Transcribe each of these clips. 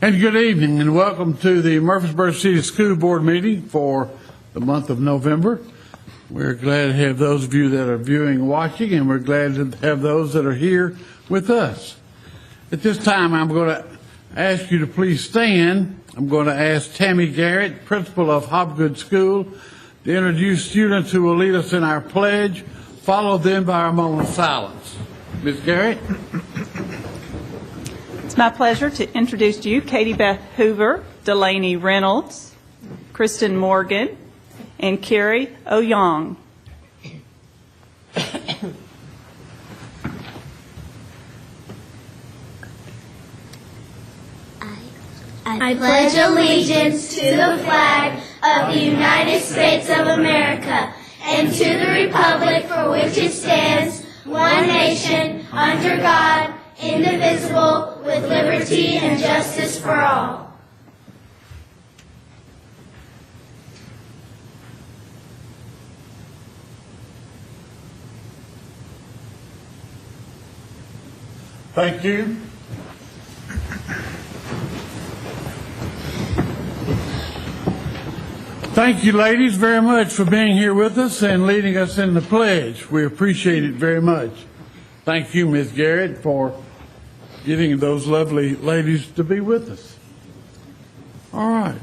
And good evening and welcome to the Murfreesboro City School Board meeting for the month of November. We're glad to have those of you that are viewing and watching, and we're glad to have those that are here with us. At this time, I'm going to ask you to please stand. I'm going to ask Tammy Garrett, principal of Hobgood School, to introduce students who will lead us in our pledge, followed then by our moment of silence. Ms. Garrett. It's my pleasure to introduce to you Katie Beth Hoover, Delaney Reynolds, Kristen Morgan, and Carrie O'Young. I pledge allegiance to the flag of the United States of America and to the republic for which it stands, one nation, under God, indivisible, with liberty and justice for all. Thank you. Thank you, ladies, very much for being here with us and leading us in the pledge. We appreciate it very much. Thank you, Ms. Garrett, for getting those lovely ladies to be with us. All right.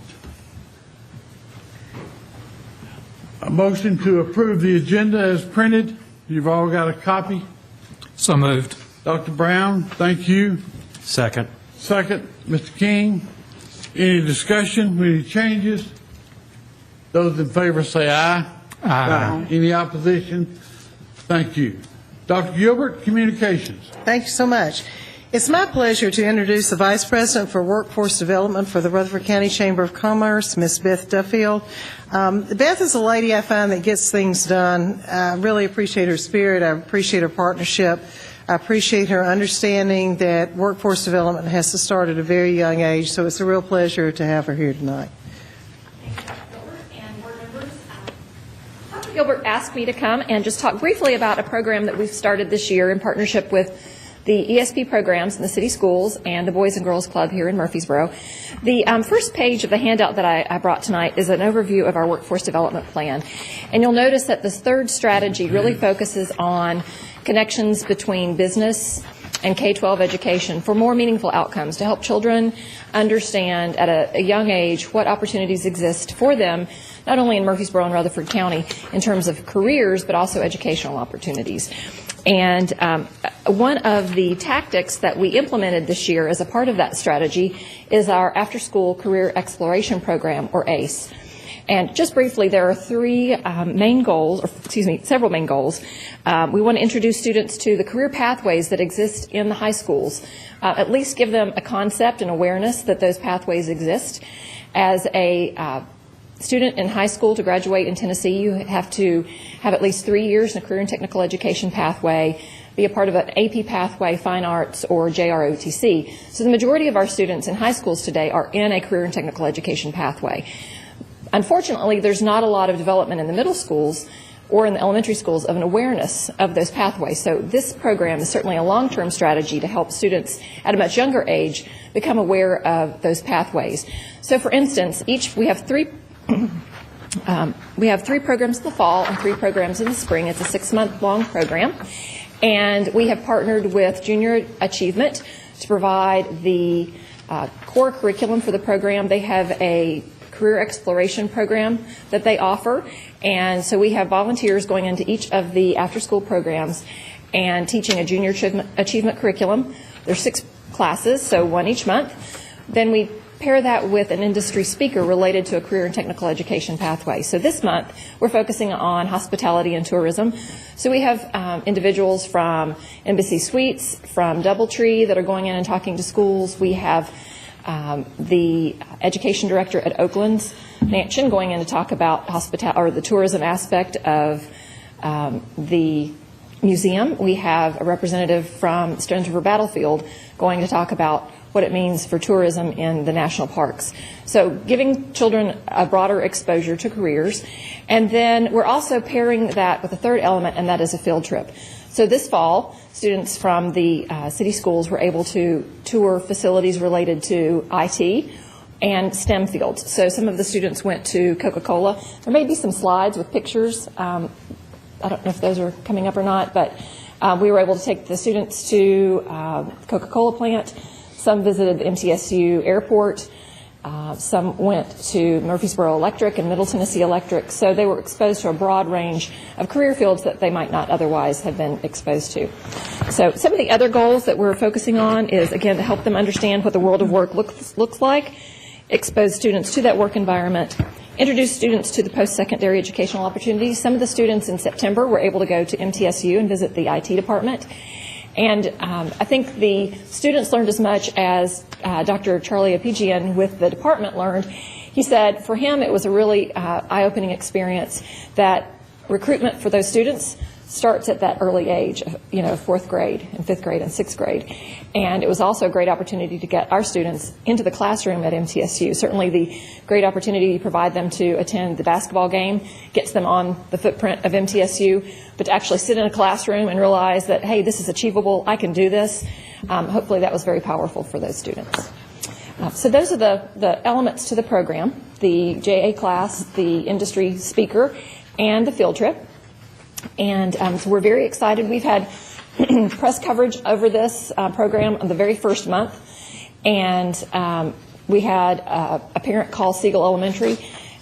A motion to approve the agenda as printed. You've all got a copy. So moved. Dr. Brown, thank you. Second. Second, Mr. King. Any discussion, any changes? Those in favor say aye. Aye. Any opposition? Thank you. Dr. Gilbert, Communications. Thank you so much. It's my pleasure to introduce the Vice President for Workforce Development for the Rutherford County Chamber of Commerce, Ms. Beth Duffield. Beth is a lady I find that gets things done. I really appreciate her spirit. I appreciate her partnership. I appreciate her understanding that workforce development has to start at a very young age, so it's a real pleasure to have her here tonight. Gilbert asked me to come and just talk briefly about a program that we've started this year in partnership with the ESP programs in the city schools and the Boys and Girls Club here in Murfreesboro. The first page of the handout that I brought tonight is an overview of our workforce development plan. And you'll notice that this third strategy really focuses on connections between business and K-12 education for more meaningful outcomes, to help children understand at a young age what opportunities exist for them, not only in Murfreesboro and Rutherford County in terms of careers, but also educational opportunities. And one of the tactics that we implemented this year as a part of that strategy is our after-school career exploration program, or ACE. And just briefly, there are several main goals. We want to introduce students to the career pathways that exist in the high schools, at least give them a concept and awareness that those pathways exist. As a student in high school, to graduate in Tennessee, you have to have at least 3 years in a career and technical education pathway, be a part of an AP pathway, fine arts, or JROTC. So the majority of our students in high schools today are in a career and technical education pathway. Unfortunately, there's not a lot of development in the middle schools or in the elementary schools of an awareness of those pathways. So this program is certainly a long-term strategy to help students at a much younger age become aware of those pathways. So for instance, we have three programs in the fall and 3 programs in the spring. It's a 6-month-long program. And we have partnered with Junior Achievement to provide the core curriculum for the program. They have a career exploration program that they offer. And so we have volunteers going into each of the after-school programs and teaching a Junior Achievement curriculum. There's 6 classes, so 1 each month. Then we pair that with an industry speaker related to a career and technical education pathway. So this month, we're focusing on hospitality and tourism. So we have individuals from Embassy Suites, from Doubletree that are going in and talking to schools. We have the education director at Oakland's Mansion going in to talk about the tourism aspect of the museum. We have a representative from Stones River Battlefield going to talk about what it means for tourism in the national parks. So giving children a broader exposure to careers. And then we're also pairing that with a third element, and that is a field trip. So this fall, students from the city schools were able to tour facilities related to IT and STEM fields. So some of the students went to Coca-Cola. There may be some slides with pictures. I don't know if those are coming up or not, but we were able to take the students to Coca-Cola plant. Some visited the MTSU airport. Some went to Murfreesboro Electric and Middle Tennessee Electric. So they were exposed to a broad range of career fields that they might not otherwise have been exposed to. So some of the other goals that we're focusing on is, again, to help them understand what the world of work looks like, expose students to that work environment, introduce students to the post-secondary educational opportunities. Some of the students in September were able to go to MTSU and visit the IT department. And I think the students learned as much as Dr. Charlie Apigian with the department learned. He said for him it was a really eye-opening experience that recruitment for those students starts at that early age, fourth grade and fifth grade and sixth grade. And it was also a great opportunity to get our students into the classroom at MTSU. Certainly the great opportunity to provide them to attend the basketball game gets them on the footprint of MTSU, but to actually sit in a classroom and realize that, hey, this is achievable, I can do this, hopefully that was very powerful for those students. So those are the elements to the program, the JA class, the industry speaker, and the field trip. And so we're very excited. We've had press coverage over this program on the very first month. And we had a parent call Siegel Elementary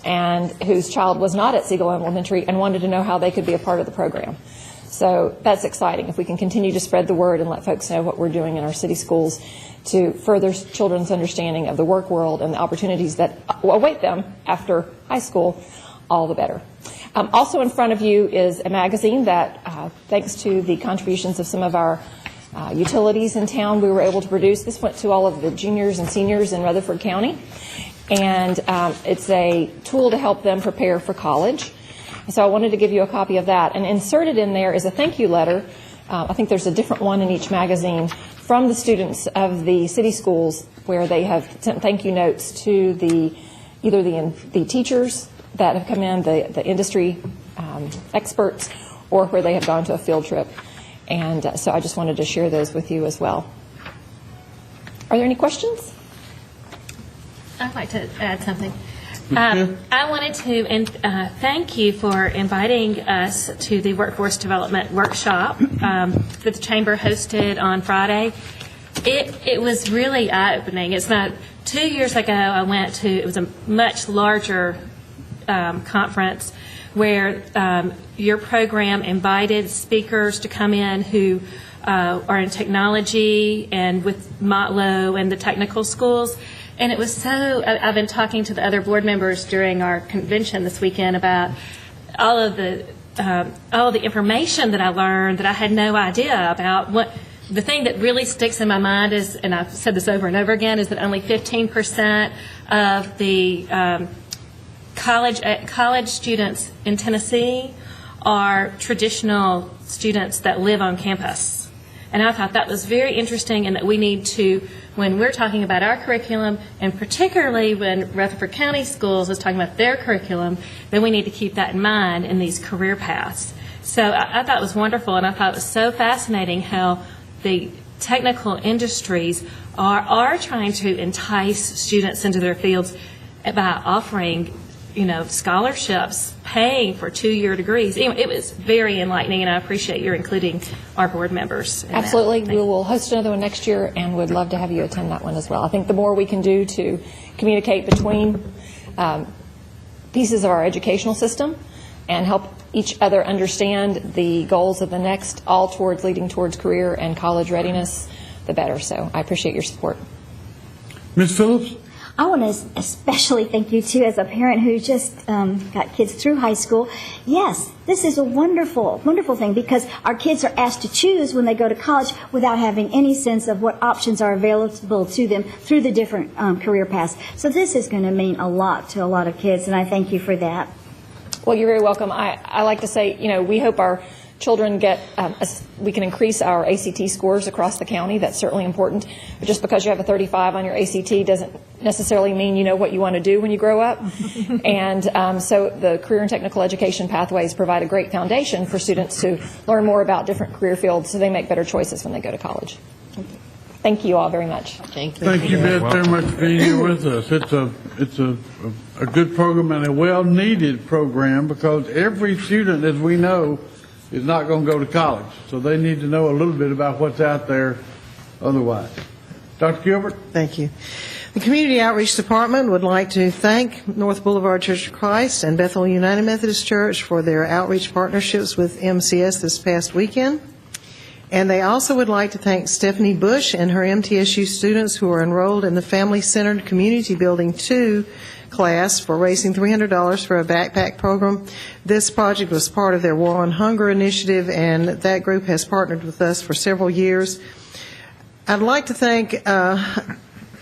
and whose child was not at Siegel Elementary and wanted to know how they could be a part of the program. So that's exciting if we can continue to spread the word and let folks know what we're doing in our city schools to further children's understanding of the work world and the opportunities that await them after high school, all the better. Also in front of you is a magazine that, thanks to the contributions of some of our utilities in town, we were able to produce. This went to all of the juniors and seniors in Rutherford County, and it's a tool to help them prepare for college. So I wanted to give you a copy of that. And inserted in there is a thank you letter. I think there's a different one in each magazine from the students of the city schools where they have sent thank you notes to either the teachers that have come in, the industry experts, or where they have gone to a field trip. And so I just wanted to share those with you as well. Are there any questions? I'd like to add something. I wanted to thank you for inviting us to the Workforce Development Workshop that the Chamber hosted on Friday. It was really eye-opening. It's not 2 years ago I went to, it was a much larger conference where your program invited speakers to come in who are in technology and with Motlow and the technical schools. And it was so, I've been talking to the other board members during our convention this weekend about all of the information that I learned that I had no idea about. What the thing that really sticks in my mind is, and I've said this over and over again, is that only 15% of the college students in Tennessee are traditional students that live on campus. And I thought that was very interesting, and that we need to, when we're talking about our curriculum, and particularly when Rutherford County Schools is talking about their curriculum, then we need to keep that in mind in these career paths. So I thought it was wonderful, and I thought it was so fascinating how the technical industries are trying to entice students into their fields by offering scholarships, paying for 2-year degrees. It was very enlightening, and I appreciate your including our board members. Absolutely. We will host another one next year, and would love to have you attend that one as well. I think the more we can do to communicate between pieces of our educational system and help each other understand the goals of the next, all towards leading towards career and college readiness, the better. So I appreciate your support. Ms. Phillips? I want to especially thank you, too, as a parent who just got kids through high school. Yes, this is a wonderful, wonderful thing, because our kids are asked to choose when they go to college without having any sense of what options are available to them through the different career paths. So this is going to mean a lot to a lot of kids, and I thank you for that. Well, you're very welcome. I like to say, we hope our children get, we can increase our ACT scores across the county. That's certainly important. But just because you have a 35 on your ACT doesn't necessarily mean you know what you want to do when you grow up. And so the career and technical education pathways provide a great foundation for students to learn more about different career fields so they make better choices when they go to college. Thank you all very much. Thank you, Beth, very much for being here with us. It's a good program and a well-needed program because every student, as we know, is not going to go to college. So they need to know a little bit about what's out there otherwise. Dr. Gilbert? Thank you. The Community Outreach Department would like to thank North Boulevard Church of Christ and Bethel United Methodist Church for their outreach partnerships with MCS this past weekend. And they also would like to thank Stephanie Bush and her MTSU students who are enrolled in the Family Centered Community Building 2 class for raising $300 for a backpack program. This project was part of their War on Hunger initiative, and that group has partnered with us for several years. I'd like to thank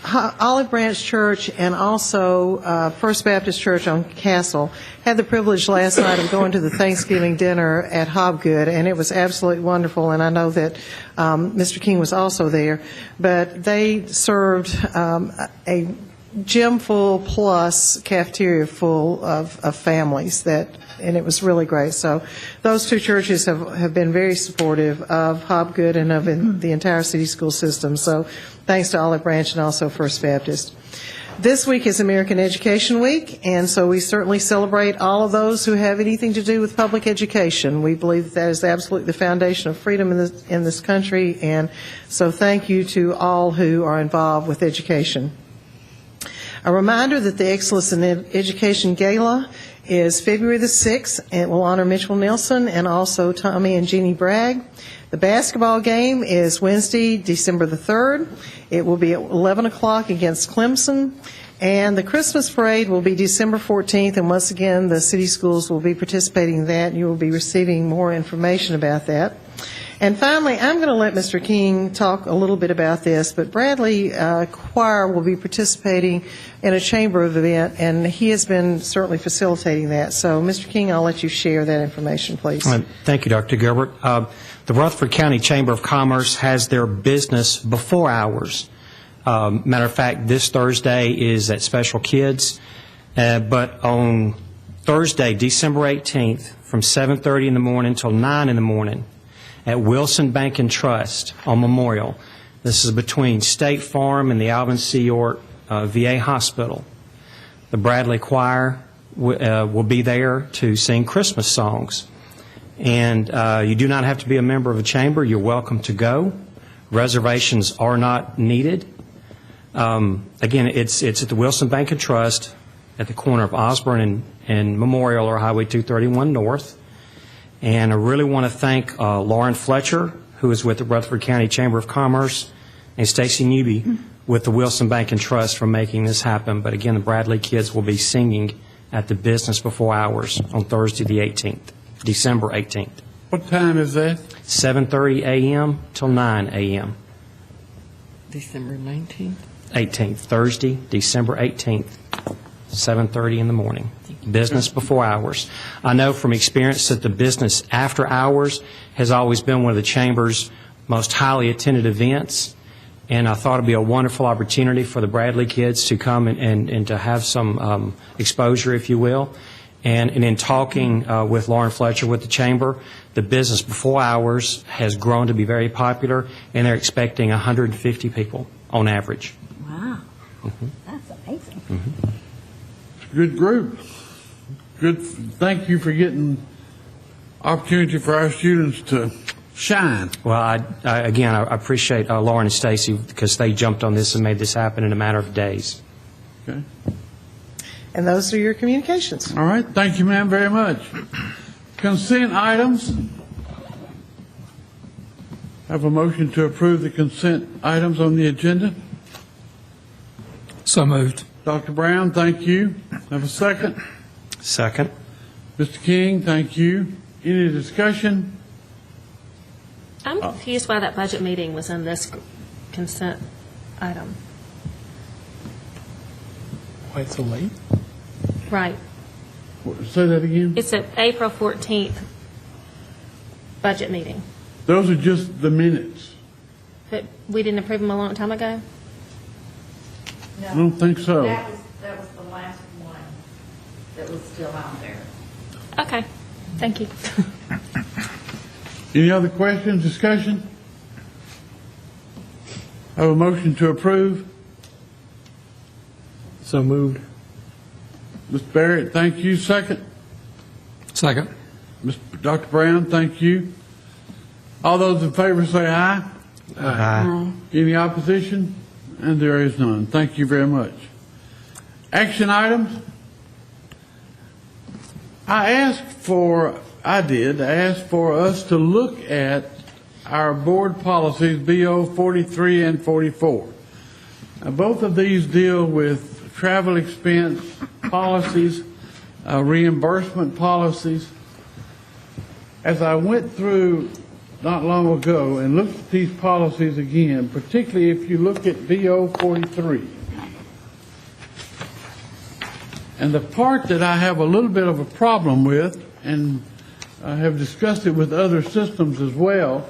Olive Branch Church and also First Baptist Church on Castle. Had the privilege last night of going to the Thanksgiving dinner at Hobgood, and it was absolutely wonderful, and I know that Mr. King was also there. But they served a gym full plus cafeteria full of families and it was really great. So those two churches have been very supportive of Hobgood and of the entire city school system. So thanks to Olive Branch and also First Baptist. This week is American Education Week, and so we certainly celebrate all of those who have anything to do with public education. We believe that is absolutely the foundation of freedom in this country, and so thank you to all who are involved with education. A reminder that the Excellence in Education Gala is February the 6th, and it will honor Mitchell Nelson and also Tommy and Jeannie Bragg. The basketball game is Wednesday, December the 3rd. It will be at 11 o'clock against Clemson. And the Christmas parade will be December 14th, and once again, the city schools will be participating in that, and you will be receiving more information about that. And finally, I'm going to let Mr. King talk a little bit about this, but Bradley Choir will be participating in a chamber event, and he has been certainly facilitating that. So, Mr. King, I'll let you share that information, please. Thank you, Dr. Gilbert. The Rutherford County Chamber of Commerce has their business before hours. Matter of fact, this Thursday is at Special Kids, but on Thursday, December 18th, from 7:30 in the morning until 9 in the morning, at Wilson Bank and Trust on Memorial. This is between State Farm and the Alvin C. York VA Hospital. The Bradley Choir will be there to sing Christmas songs. And you do not have to be a member of a chamber. You're welcome to go. Reservations are not needed. Again, it's at the Wilson Bank and Trust at the corner of Osborne and Memorial, or Highway 231 North. And I really want to thank Lauren Fletcher, who is with the Rutherford County Chamber of Commerce, and Stacy Newby with the Wilson Bank and Trust for making this happen. But again, the Bradley kids will be singing at the business before hours on Thursday the 18th, December 18th. What time is that? 7:30 a.m. till 9 a.m. December 19th? 18th, Thursday, December 18th, 7:30 in the morning. Business before hours. I know from experience that the business after hours has always been one of the Chamber's most highly attended events, and I thought it would be a wonderful opportunity for the Bradley kids to come and to have some exposure, if you will. And in talking with Lauren Fletcher with the Chamber, the business before hours has grown to be very popular, and they're expecting 150 people on average. Wow. That's amazing. Good group. Good. Thank you for getting opportunity for our students to shine. Well, I appreciate Lauren and Stacy because they jumped on this and made this happen in a matter of days. Okay. And those are your communications. All right. Thank you, ma'am, very much. Consent items. Have a motion to approve the consent items on the agenda. So moved. Dr. Brown, thank you. Have a second. Second. Mr. King, thank you. Any discussion? I'm confused why that budget meeting was in this consent item. Why it's so late? Right. Say that again. It's at April 14th. budget meeting. Those are just the minutes. But we didn't approve them a long time ago? I don't think so. That was the last one that was still out there. Okay, thank you. Any other questions, discussion? I have a motion to approve. So moved. Mr. Barrett, thank you. Second. Second. Dr. Brown, thank you. All those in favor say aye. Aye. Any opposition? And there is none. Thank you very much. Action items. I asked for us to look at our board policies, BO 43 and 44. Now, both of these deal with travel expense policies, reimbursement policies. As I went through not long ago and looked at these policies again, particularly if you look at BO 43, and the part that I have a little bit of a problem with, and I have discussed it with other systems as well,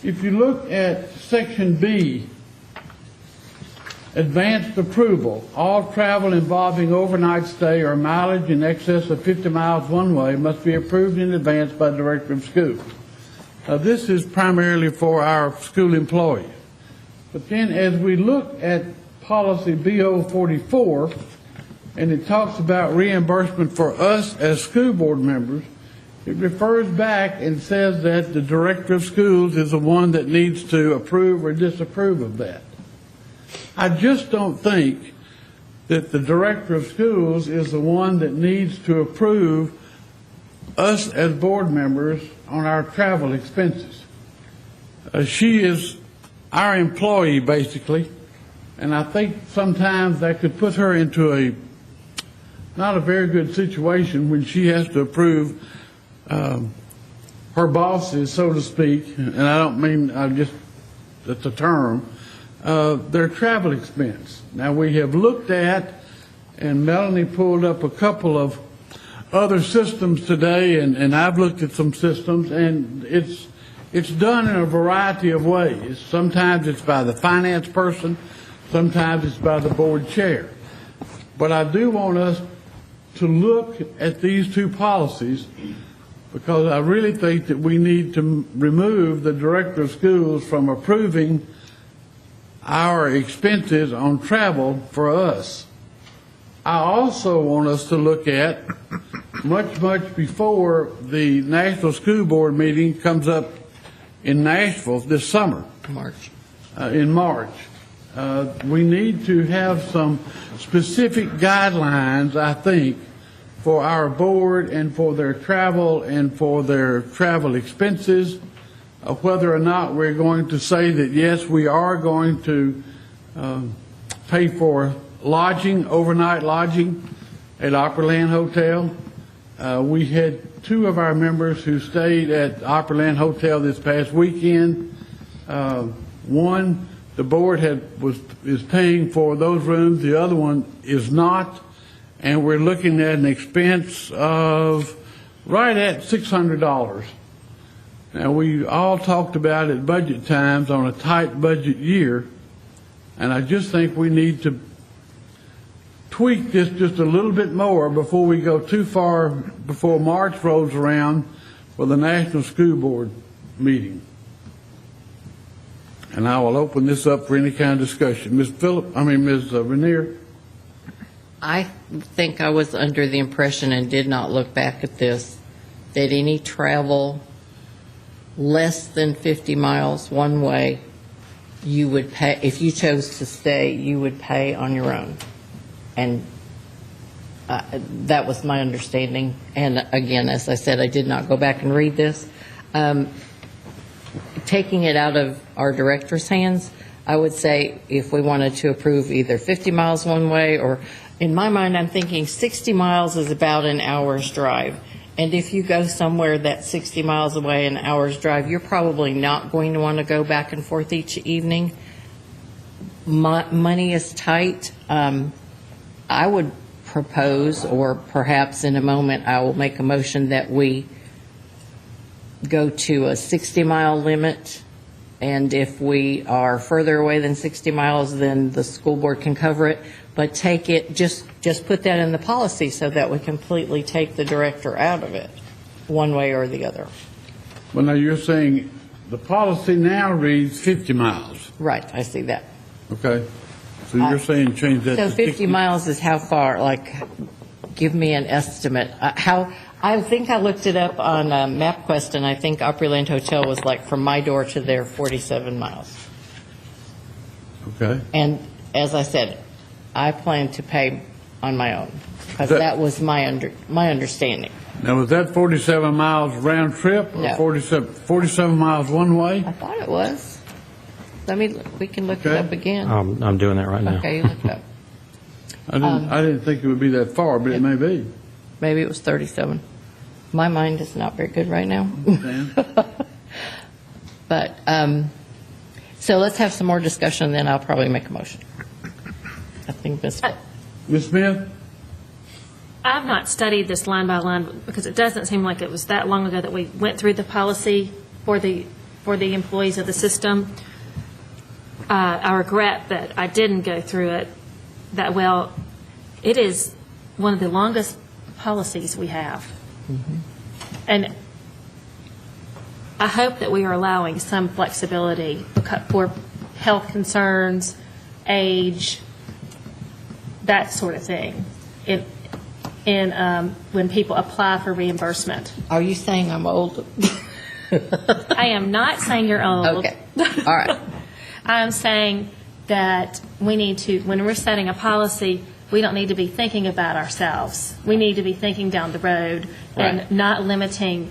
if you look at Section B, advanced approval, all travel involving overnight stay or mileage in excess of 50 miles one way must be approved in advance by the director of school. This is primarily for our school employees. But then as we look at policy BO 44, and it talks about reimbursement for us as school board members, it refers back and says that the director of schools is the one that needs to approve or disapprove of that. I just don't think that the director of schools is the one that needs to approve us as board members on our travel expenses. She is our employee, basically, and I think sometimes that could put her into not a very good situation when she has to approve her bosses, so to speak, and I don't mean, that's a term, their travel expense. Now, we have looked at, and Melanie pulled up a couple of other systems today, and I've looked at some systems, and it's done in a variety of ways. Sometimes it's by the finance person, sometimes it's by the board chair. But I do want us to look at these two policies, because I really think that we need to remove the director of schools from approving our expenses on travel for us. I also want us to look at, much before the National School Board meeting comes up in Nashville this summer, in March, we need to have some specific guidelines, I think, for our board and for their travel and for their travel expenses, whether or not we're going to say that, yes, we are going to pay for lodging, overnight lodging at Opryland Hotel. We had two of our members who stayed at Opryland Hotel this past weekend. One, the board is paying for those rooms. The other one is not. And we're looking at an expense of right at $600. Now, we all talked about at budget times on a tight budget year, and I just think we need to tweak this just a little bit more before we go too far, before March rolls around for the National School Board meeting. And I will open this up for any kind of discussion. Ms. Renier? I think I was under the impression, and did not look back at this, that any travel less than 50 miles one way, you would pay, if you chose to stay, you would pay on your own. And that was my understanding. And again, as I said, I did not go back and read this. Taking it out of our director's hands, I would say if we wanted to approve either 50 miles one way, or in my mind, I'm thinking 60 miles is about an hour's drive. And if you go somewhere that's 60 miles away, an hour's drive, you're probably not going to want to go back and forth each evening. Money is tight. I would propose, or perhaps in a moment I will make a motion, that we go to a 60-mile limit, and if we are further away than 60 miles, then the school board can cover it, but take it, just put that in the policy so that we completely take the director out of it, one way or the other. Well, now you're saying the policy now reads 50 miles, Right, I see that. okay? So you're saying change that So to 50 miles is how far, like, give me an estimate. I think I looked it up on MapQuest, and I think Opryland Hotel was like from my door to there 47 miles. Okay. And as I said, I plan to pay on my own, because That- that was my understanding. Now, was that 47 miles round trip or No. 47 miles one way? I thought it was. We can look it Okay. up again. I'm doing that right now. Okay, you look it up. I didn't think it would be that far, but it may be. Maybe it was 37. My mind is not very good right now. Dan? But, so let's have some more discussion, then I'll probably make a motion. I think Ms. Ms. Smith? I've not studied this line by line because it doesn't seem like it was that long ago that we went through the policy for the employees of the system. I regret that I didn't go through it that well. It is one of the longest policies we have. And I hope that we are allowing some flexibility for health concerns, age, that sort of thing, when people apply for reimbursement. Are you saying I'm old? I am not saying you're old. Okay, all right. I'm saying that we need to, when we're setting a policy, we don't need to be thinking about ourselves. We need to be thinking down the road and Right. not limiting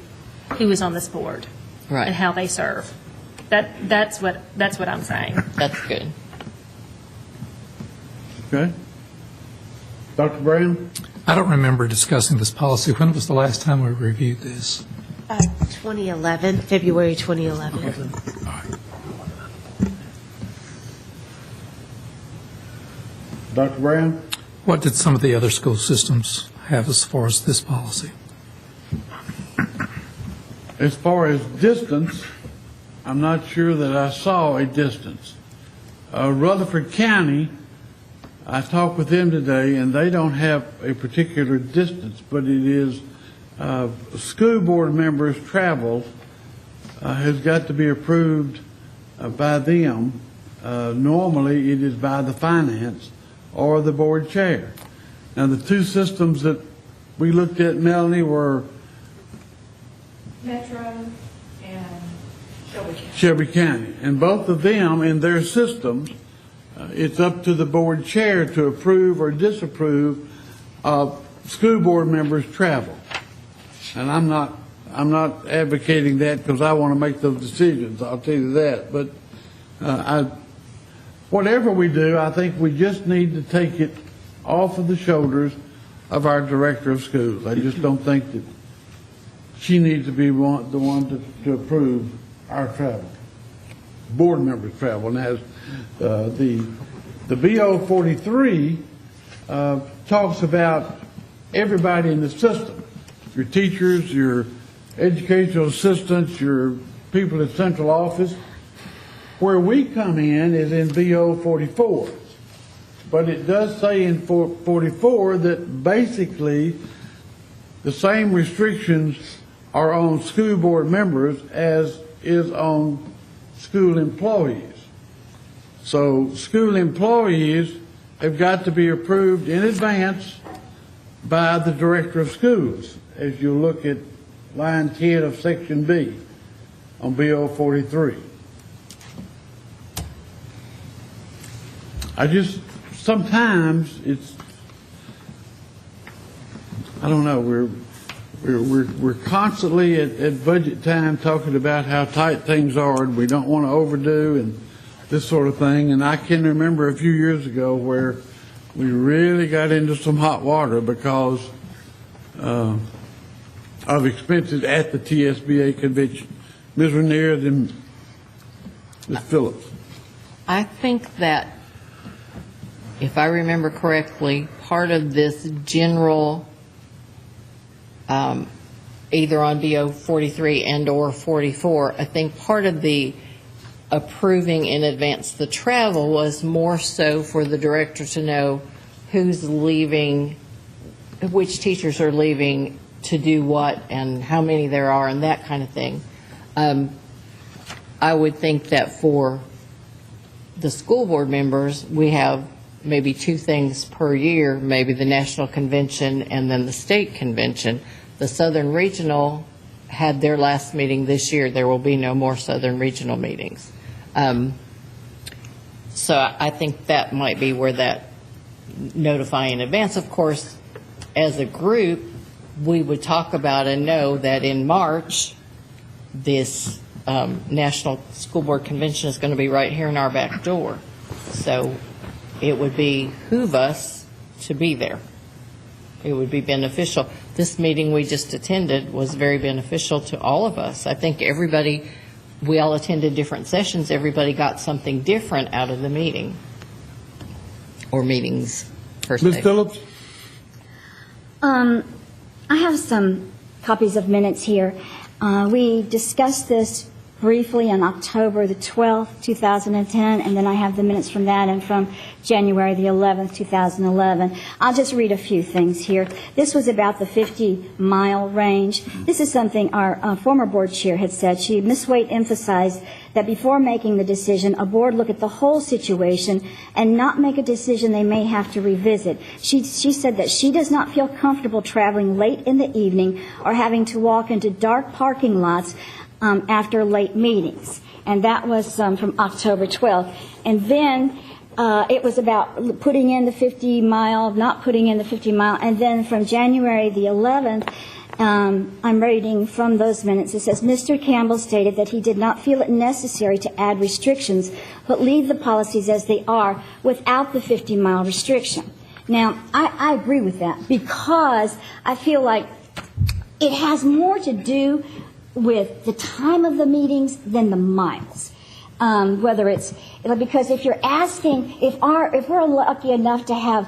who is on this board Right. and how they serve. That's what I'm saying. That's good. Okay. Dr. Brown? I don't remember discussing this policy. When was the last time we reviewed this? 2011, February 2011. Dr. Brown? What did some of the other school systems have as far as this policy? As far as distance, I'm not sure that I saw a distance. Rutherford County, I talked with them today, and they don't have a particular distance, but it is school board members' travel has got to be approved by them. Normally, it is by the finance or the board chair. Now, the two systems that we looked at, Melanie, were Metro and Shelby County. And both of them, in their systems, it's up to the board chair to approve or disapprove of school board members' travel. And I'm not advocating that because I want to make those decisions, I'll tell you that. But whatever we do, I think we just need to take it off of the shoulders of our director of schools. I just don't think that she needs to be the one to approve our travel, board members' travel. And as the BO 43 talks about everybody in the system, your teachers, your educational assistants, your people at central office. Where we come in is in BO 44. But it does say in 44 that basically the same restrictions are on school board members as is on school employees. So school employees have got to be approved in advance by the director of schools, as you look at line 10 of section B on BO 43. Sometimes it's, I don't know, we're constantly at budget time talking about how tight things are and we don't want to overdo and this sort of thing. And I can remember a few years ago where we really got into some hot water because of expenses at the TSBA convention. Ms. Ranier, then Ms. Phillips. I think that, if I remember correctly, part of this general either on BO 43 and/or 44. I think part of the approving in advance the travel was more so for the director to know who's leaving, which teachers are leaving to do what, and how many there are, and that kind of thing. I would think that for the school board members, we have maybe two things per year, maybe the national convention and then the state convention. The Southern Regional had their last meeting this year. There will be no more Southern Regional meetings. So I think that might be where that notifying in advance. Of course, as a group, we would talk about and know that in March, this National School Board Convention is going to be right here in our back door. So it would behoove us to be there. It would be beneficial. This meeting we just attended was very beneficial to all of us. I think everybody, we all attended different sessions. Everybody got something different out of the meeting, or meetings, per se. Ms. Phillips? I have some copies of minutes here. We discussed this briefly on October the 12th, 2010, and then I have the minutes from that and from January the 11th, 2011. I'll just read a few things here. This was about the 50-mile range. This is something our former board chair had said. Ms. Waite emphasized that before making the decision, a board look at the whole situation and not make a decision they may have to revisit. She said that she does not feel comfortable traveling late in the evening or having to walk into dark parking lots after late meetings. And that was from October 12th. And then it was about putting in the 50-mile, not putting in the 50-mile. And then from January the 11th, I'm reading from those minutes. It says, Mr. Campbell stated that he did not feel it necessary to add restrictions, but leave the policies as they are without the 50-mile restriction. Now, I agree with that because I feel like it has more to do with the time of the meetings than the miles. Whether it's, because if you're asking, if we're lucky enough to have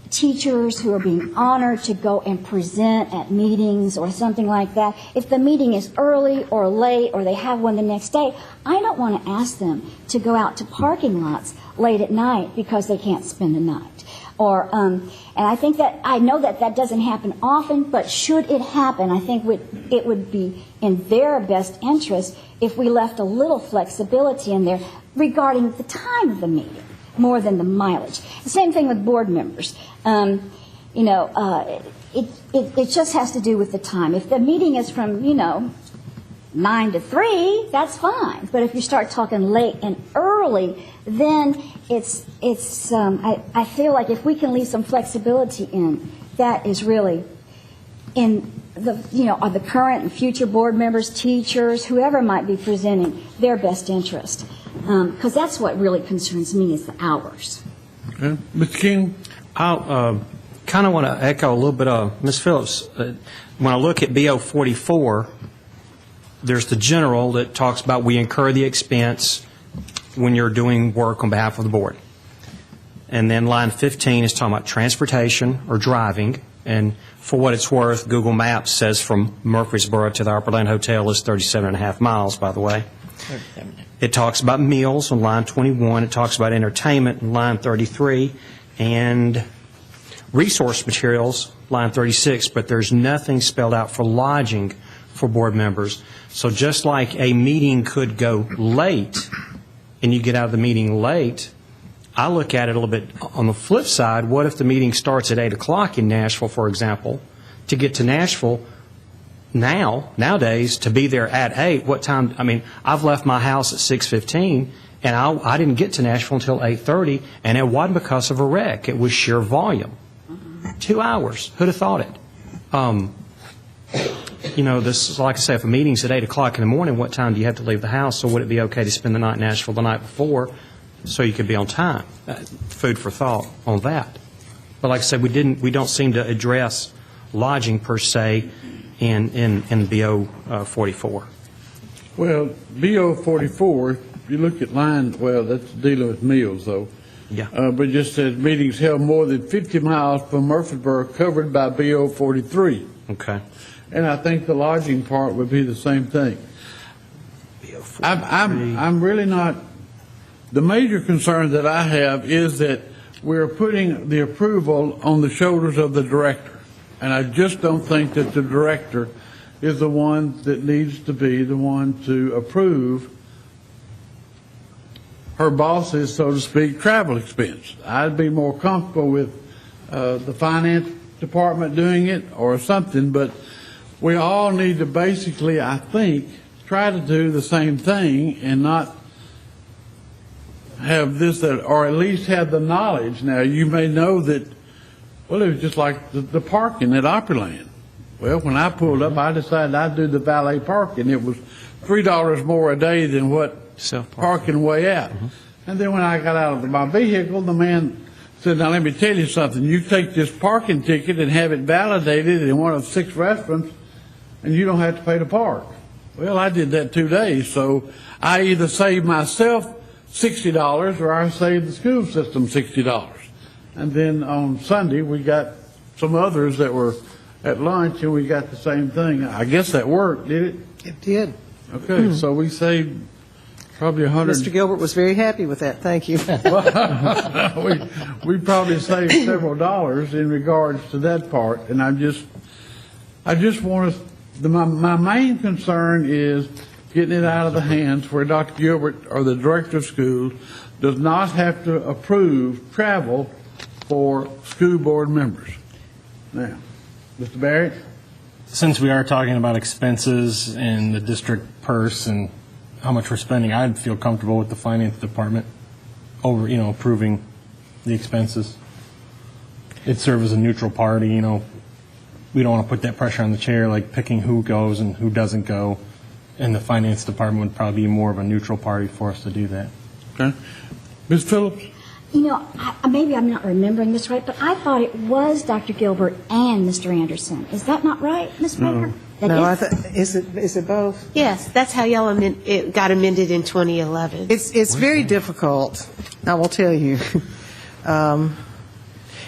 teachers who are being honored to go and present at meetings or something like that, if the meeting is early or late or they have one the next day, I don't want to ask them to go out to parking lots late at night because they can't spend the night. Or, and I think that, I know that that doesn't happen often, but should it happen, I think it would be in their best interest if we left a little flexibility in there regarding the time of the meeting, more than the mileage. The same thing with board members. It just has to do with the time. If the meeting is from, 9 to 3, that's fine. But if you start talking late and early, then I feel like if we can leave some flexibility in, that is really in the current and future board members, teachers, whoever might be presenting, their best interest. Because that's what really concerns me is the hours. Okay. Mr. King? I kind of want to echo a little bit of Ms. Phillips. When I look at BO 44, there's the general that talks about we incur the expense when you're doing work on behalf of the board. And then line 15 is talking about transportation or driving. And for what it's worth, Google Maps says from Murfreesboro to the Upperland Hotel is 37.5 miles, by the way. It talks about meals on line 21. It talks about entertainment in line 33. And resource materials, line 36. But there's nothing spelled out for lodging for board members. So just like a meeting could go late and you get out of the meeting late, I look at it a little bit on the flip side. What if the meeting starts at 8 o'clock in Nashville, for example? To get to Nashville nowadays, to be there at 8, what time? I mean, I've left my house at 6:15, and I didn't get to Nashville until 8:30, and it wasn't because of a wreck. It was sheer volume. 2 hours. Who'd have thought it? This, like I say, if a meeting's at 8 o'clock in the morning, what time do you have to leave the house? So would it be okay to spend the night in Nashville the night before so you could be on time? Food for thought on that. But like I said, we don't seem to address lodging per se in BO 44. Well, BO 44, if you look at that's dealing with meals, though. Yeah. But it just says meetings held more than 50 miles from Murfreesboro covered by BO 43. Okay. and I think the lodging part would be the same thing. I'm really not, the major concern that I have is that we're putting the approval on the shoulders of the director. And I just don't think that the director is the one that needs to be the one to approve her boss's, so to speak, travel expense. I'd be more comfortable with the finance department doing it or something, but we all need to basically, I think, try to do the same thing and not have this, or at least have the knowledge. Now, you may know that, well, it was just like the parking at Opryland. Well, when I pulled up, I decided I'd do the valet parking. It was $3 more a day than what parking way out. And then when I got out of my vehicle, the man said, now let me tell you something. You take this parking ticket and have it validated in one of 6 restaurants, and you don't have to pay to park. Well, I did that 2 days, so I either saved myself $60 or I saved the school system $60. And then on Sunday, we got some others that were at lunch, and we got the same thing. I guess that worked, did it? It did. Okay, so we saved probably 100. Mr. Gilbert was very happy with that. Thank you. we probably saved several dollars in regards to that part, and I just want us. My main concern is getting it out of the hands where Dr. Gilbert or the director of schools does not have to approve travel for school board members. Now, Mr. Barrett? Since we are talking about expenses and the district purse and how much we're spending, I'd feel comfortable with the finance department over, approving the expenses. It'd serve as a neutral party, We don't want to put that pressure on the chair, like picking who goes and who doesn't go. And the finance department would probably be more of a neutral party for us to do that. Okay. Ms. Phillips? Maybe I'm not remembering this right, but I thought it was Dr. Gilbert and Mr. Anderson. Is that not right, Ms. Baker? No, is it both? Yes, that's how y'all it got amended in 2011. It's very difficult, I will tell you.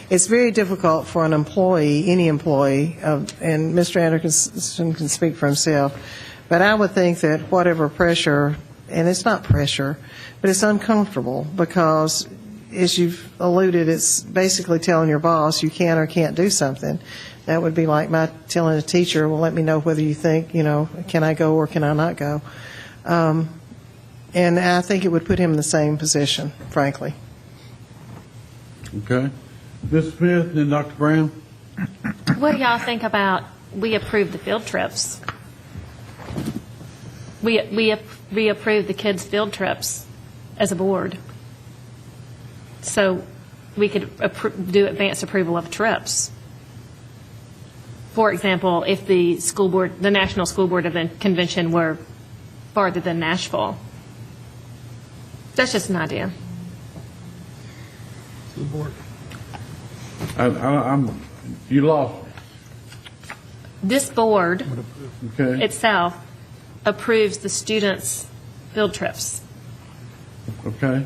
It's very difficult for an employee, any employee, and Mr. Anderson can speak for himself, but I would think that whatever pressure, and it's not pressure, but it's uncomfortable because, as you've alluded, it's basically telling your boss you can or can't do something. That would be like my telling a teacher, well, let me know whether you think, can I go or can I not go? And I think it would put him in the same position, frankly. Okay. Ms. Smith and then Dr. Brown? What do y'all think about we approved the field trips? We approved the kids' field trips as a board. So we could do advanced approval of trips. For example, if the National School Board Convention were farther than Nashville. That's just an idea. School board. You lost. This board Okay. itself approves the students' field trips. Okay.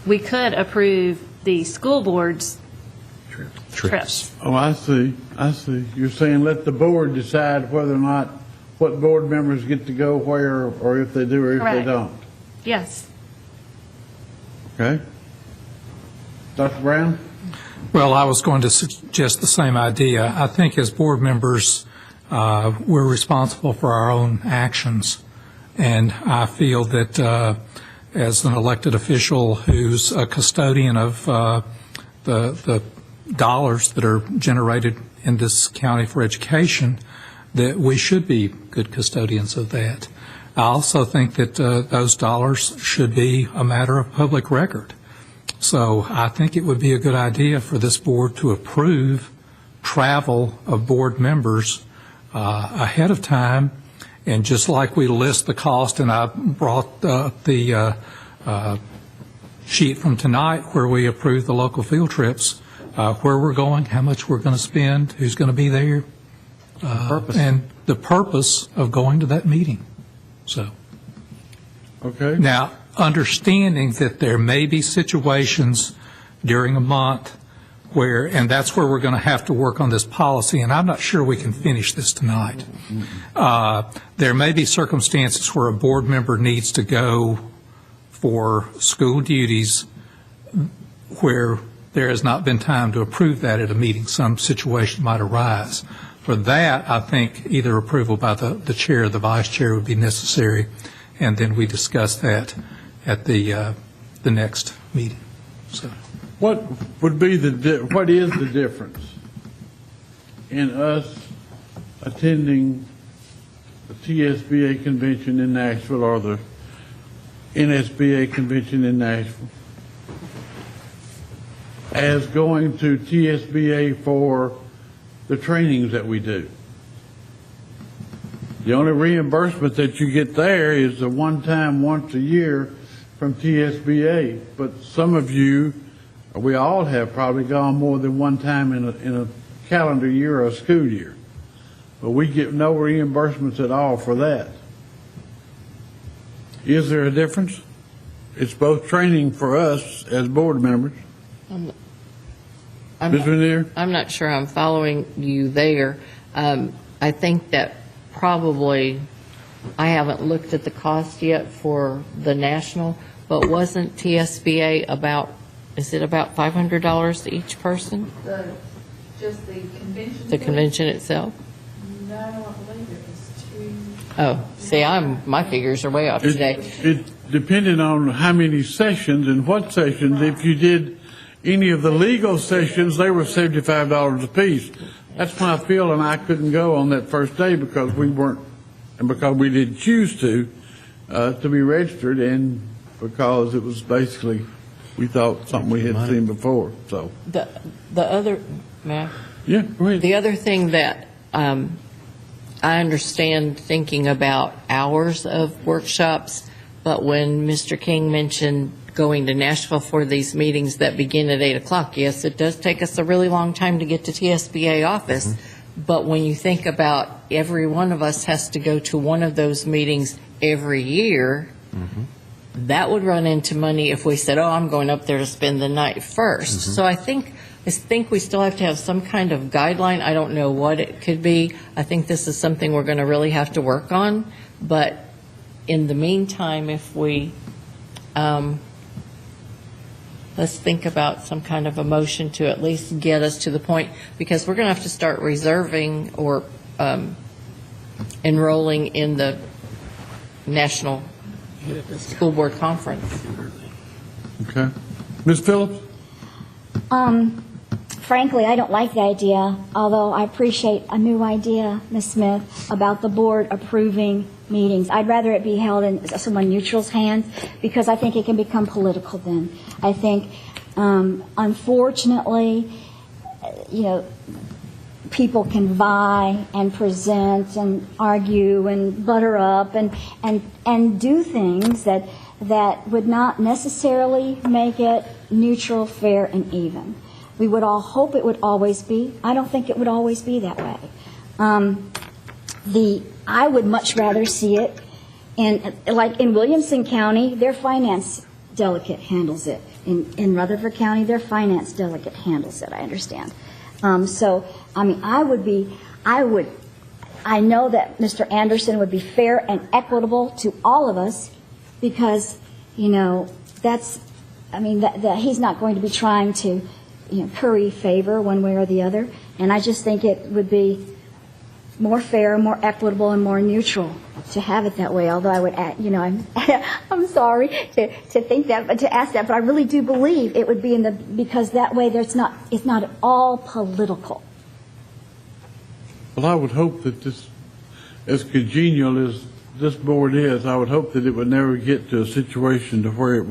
We could approve the school board's trips. Oh, I see. You're saying let the board decide whether or not what board members get to go where, or if they do or if they Correct. don't. Yes. Okay. Dr. Brown? Well, I was going to suggest the same idea. I think as board members, we're responsible for our own actions. And I feel that as an elected official who's a custodian of the dollars that are generated in this county for education, that we should be good custodians of that. I also think that those dollars should be a matter of public record. So I think it would be a good idea for this board to approve travel of board members ahead of time. And just like we list the cost, and I brought the sheet from tonight where we approve the local field trips, where we're going, how much we're going to spend, who's going to be there, and the purpose of going to that meeting. So, Okay. now, understanding that there may be situations during a month and that's where we're going to have to work on this policy, and I'm not sure we can finish this tonight. There may be circumstances where a board member needs to go for school duties where there has not been time to approve that at a meeting. Some situation might arise. For that, I think either approval by the chair or the vice chair would be necessary, and then we discuss that at the next meeting. So, What would be what is the difference in us attending the TSBA convention in Nashville or the NSBA convention in Nashville as going to TSBA for the trainings that we do? The only reimbursement that you get there is the one time, once a year from TSBA. But some of you, we all have probably gone more than one time in a calendar year or a school year. But we get no reimbursements at all for that. Is there a difference? It's both training for us as board members. Ms. Veneer? I'm not sure I'm following you there. I think that probably, I haven't looked at the cost yet for the national, but wasn't TSBA is it about $500 to each person? Just the convention? The convention itself? No, I believe it was two. Oh, see, my figures are way off today. It depended on how many sessions and what sessions. If you did any of the legal sessions, they were $75 apiece. That's my feeling. I couldn't go on that first day because we weren't, and because we didn't choose to be registered, and because it was basically, we thought something we had seen before. So The other, Matt? Yeah, go ahead. The other thing that I understand thinking about hours of workshops, but when Mr. King mentioned going to Nashville for these meetings that begin at 8 o'clock, yes, it does take us a really long time to get to TSBA office. Mm-hmm. But when you think about every one of us has to go to one of those meetings every year, mm-hmm. that would run into money if we said, oh, I'm going up there to spend the night first. Mm-hmm. So I think we still have to have some kind of guideline. I don't know what it could be. I think this is something we're going to really have to work on. But in the meantime, if we let's think about some kind of a motion to at least get us to the point, because we're going to have to start reserving or enrolling in the National School Board Conference. Okay. Ms. Phillips? Frankly, I don't like the idea, although I appreciate a new idea, Ms. Smith, about the board approving meetings. I'd rather it be held in someone neutral's hands, because I think it can become political then. I think, unfortunately, people can vie and present and argue and butter up and do things that would not necessarily make it neutral, fair, and even. We would all hope it would always be. I don't think it would always be that way. I would much rather see it like in Williamson County, their finance delegate handles it. In Rutherford County, their finance delegate handles it, I understand. I know that Mr. Anderson would be fair and equitable to all of us, because, that he's not going to be trying to, curry favor one way or the other. And I just think it would be more fair, more equitable, and more neutral to have it that way. Although I would add, I'm sorry to think that, but to ask that, but I really do believe it would be because that way it's not at all political. Well, I would hope that this, as congenial as this board is, I would hope that it would never get to a situation to where it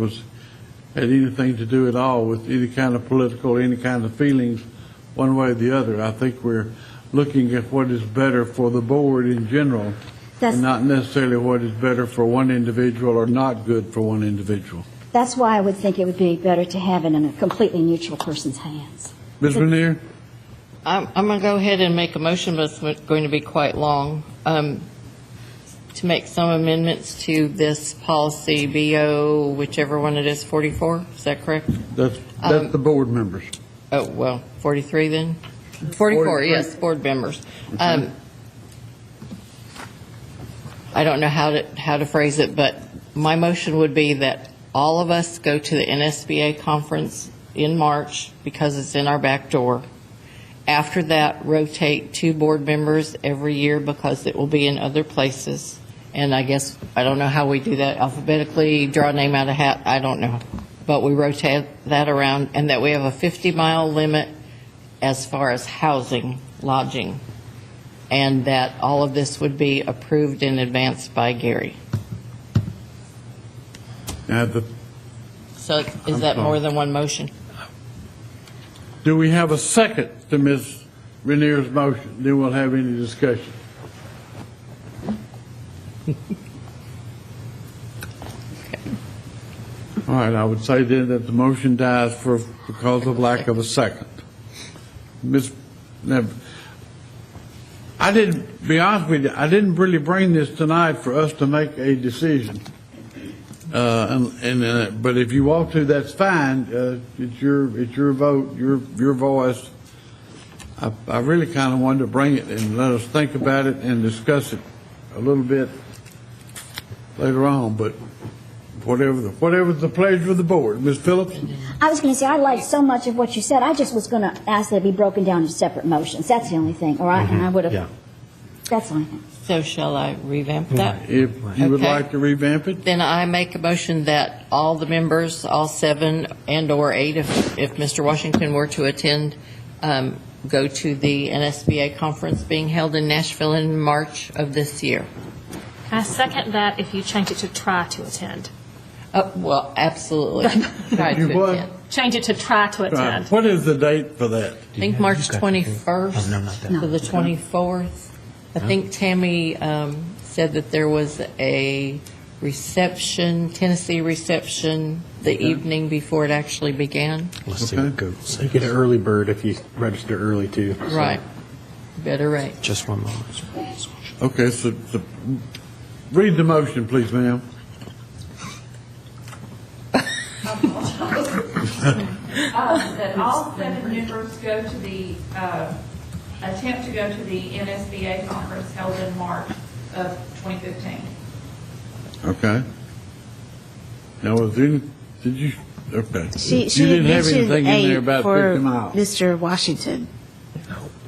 had anything to do at all with any kind of political, any kind of feelings one way or the other. I think we're looking at what is better for the board in general, and not necessarily what is better for one individual or not good for one individual. That's why I would think it would be better to have it in a completely neutral person's hands. Ms. Veneer? I'm going to go ahead and make a motion, but it's going to be quite long, to make some amendments to this policy, BO, whichever one it is, 44. Is that correct? That's the board members. Oh, well, 43 then? 44, yes, board members. I don't know how to phrase it, but my motion would be that all of us go to the NSBA conference in March because it's in our back door. After that, rotate 2 board members every year because it will be in other places. And I guess, I don't know how we do that alphabetically, draw a name out of a hat, I don't know. But we rotate that around, and that we have a 50-mile limit as far as housing, lodging, and that all of this would be approved in advance by Gary. So is that more than one motion? Do we have a second to Ms. Renier's motion? Then we'll have any discussion. All right, I would say then that the motion dies because of lack of a second. Now, I didn't, be honest with you, I didn't really bring this tonight for us to make a decision. But if you want to, that's fine. It's your vote, your voice. I really kind of wanted to bring it and let us think about it and discuss it a little bit later on. But whatever the pleasure of the board. Ms. Phillips? I was going to say, I liked so much of what you said. I just was going to ask that it be broken down into separate motions. That's the only thing, all right? And I would have, that's the only thing. So shall I revamp that? If you would Okay. like to revamp it. Then I make a motion that all the members, all 7 and/or 8, if Mr. Washington were to attend, go to the NSBA conference being held in Nashville in March of this year. I second that if you change it to try to attend. Well, absolutely. Try You to what? attend. Change it to try to attend. What is the date for that? I think March 21st to the 24th. I think Tammy said that there was a reception, Tennessee reception, the evening before it actually began. Let's see what goes. You get an early bird if you register early, too. So. Right. Better rate. Just one moment. Okay, so read the motion, please, ma'am. That all 7 members go to the, attempt to go to the NSBA conference held in March of 2015. Okay. Now, was there, did you, okay. She You didn't have mentioned anything in there 8 about for 50 miles. Mr. Washington.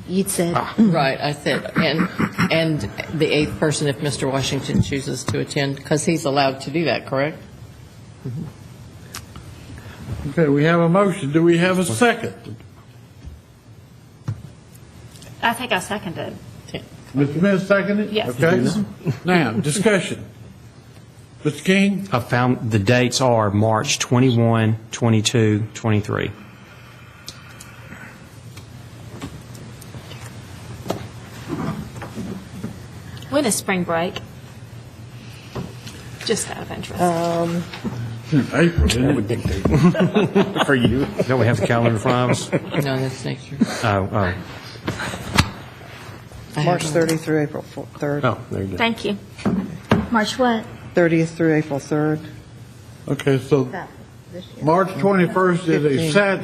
You'd said. Right, I said, and the 8th person if Mr. Washington chooses to attend, because he's allowed to do that, correct? Okay, we have a motion. Do we have a second? I think I seconded. Mr. Smith seconded? Yes. Okay. Now, discussion. Mr. King? I found the dates are March 21, 22, 23. When is spring break? Just out of interest. April, isn't it? For you. Don't we have the calendar in front of us? No, that's next year. Oh. March 30th through April 3rd. Oh, there you go. Thank you. March what? 30th through April 3rd. Okay, so March 21st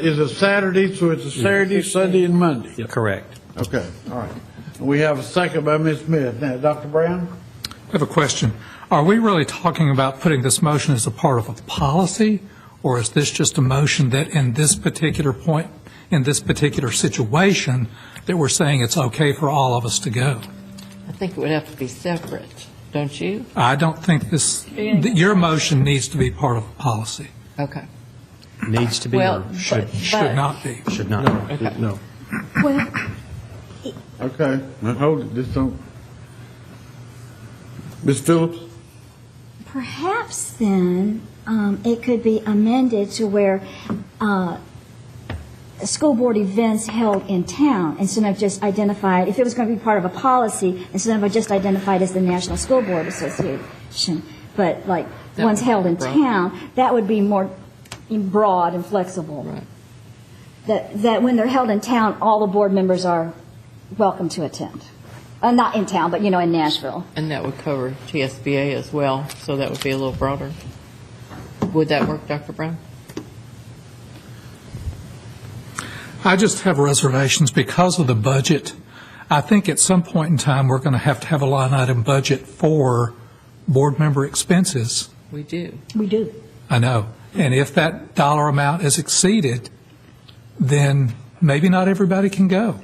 is a Saturday, so it's a Saturday, Sunday, and Monday. Correct. Okay, all right. We have a second by Ms. Smith. Now, Dr. Brown? I have a question. Are we really talking about putting this motion as a part of a policy, or is this just a motion that in this particular point, in this particular situation, that we're saying it's okay for all of us to go? I think it would have to be separate, don't you? I don't think your motion needs to be part of a policy. Okay. Needs to be Well, or should Should not be. should not. Okay. No. Well, Okay, now hold it, just don't. Ms. Phillips? perhaps then it could be amended to where school board events held in town, instead of just identified, if it was going to be part of a policy, instead of just identified as the National School Board Association, but like That ones would held be in broad. town, that would be more broad and flexible. Right. That when they're held in town, all the board members are welcome to attend. Not in town, but, in Nashville. And that would cover TSBA as well, so that would be a little broader. Would that work, Dr. Brown? I just have reservations because of the budget. I think at some point in time, we're going to have a line item budget for board member expenses. We do. We do. I know. And if that dollar amount is exceeded, then maybe not everybody can go.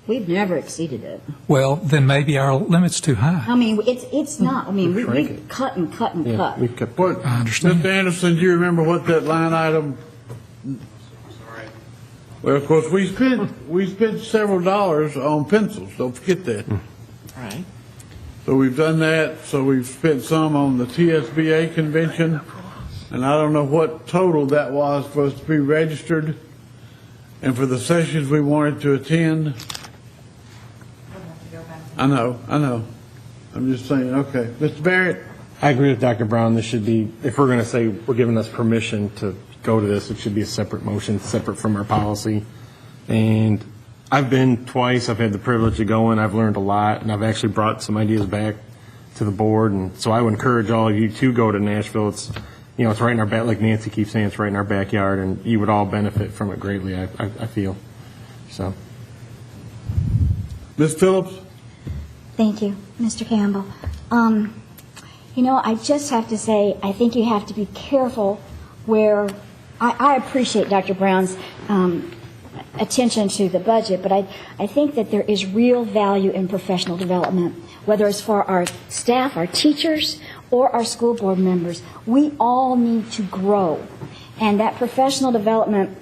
We've never exceeded it. Well, then maybe our limit's too high. I mean, it's not. I mean, we cut and cut and cut. We've kept What, I understand. Mr. Anderson, do you remember what that line item? Well, of course, we spent several dollars on pencils, don't forget that. Right. So we've done that, so we've spent some on the TSBA convention, and I don't know what total that was for us to be registered, and for the sessions we wanted to attend. I know. I'm just saying, okay. Mr. Barrett? I agree with Dr. Brown. This should be, if we're going to say we're giving us permission to go to this, it should be a separate motion, separate from our policy. And I've been twice. I've had the privilege of going. I've learned a lot, and I've actually brought some ideas back to the board. And so I would encourage all of you to go to Nashville. It's, it's right in our back, like Nancy keeps saying, it's right in our backyard, and you would all benefit from it greatly, I feel. So. Ms. Phillips? Thank you, Mr. Campbell. I just have to say, I think you have to be careful where I appreciate Dr. Brown's attention to the budget, but I think that there is real value in professional development, whether it's for our staff, our teachers, or our school board members. We all need to grow, and that professional development,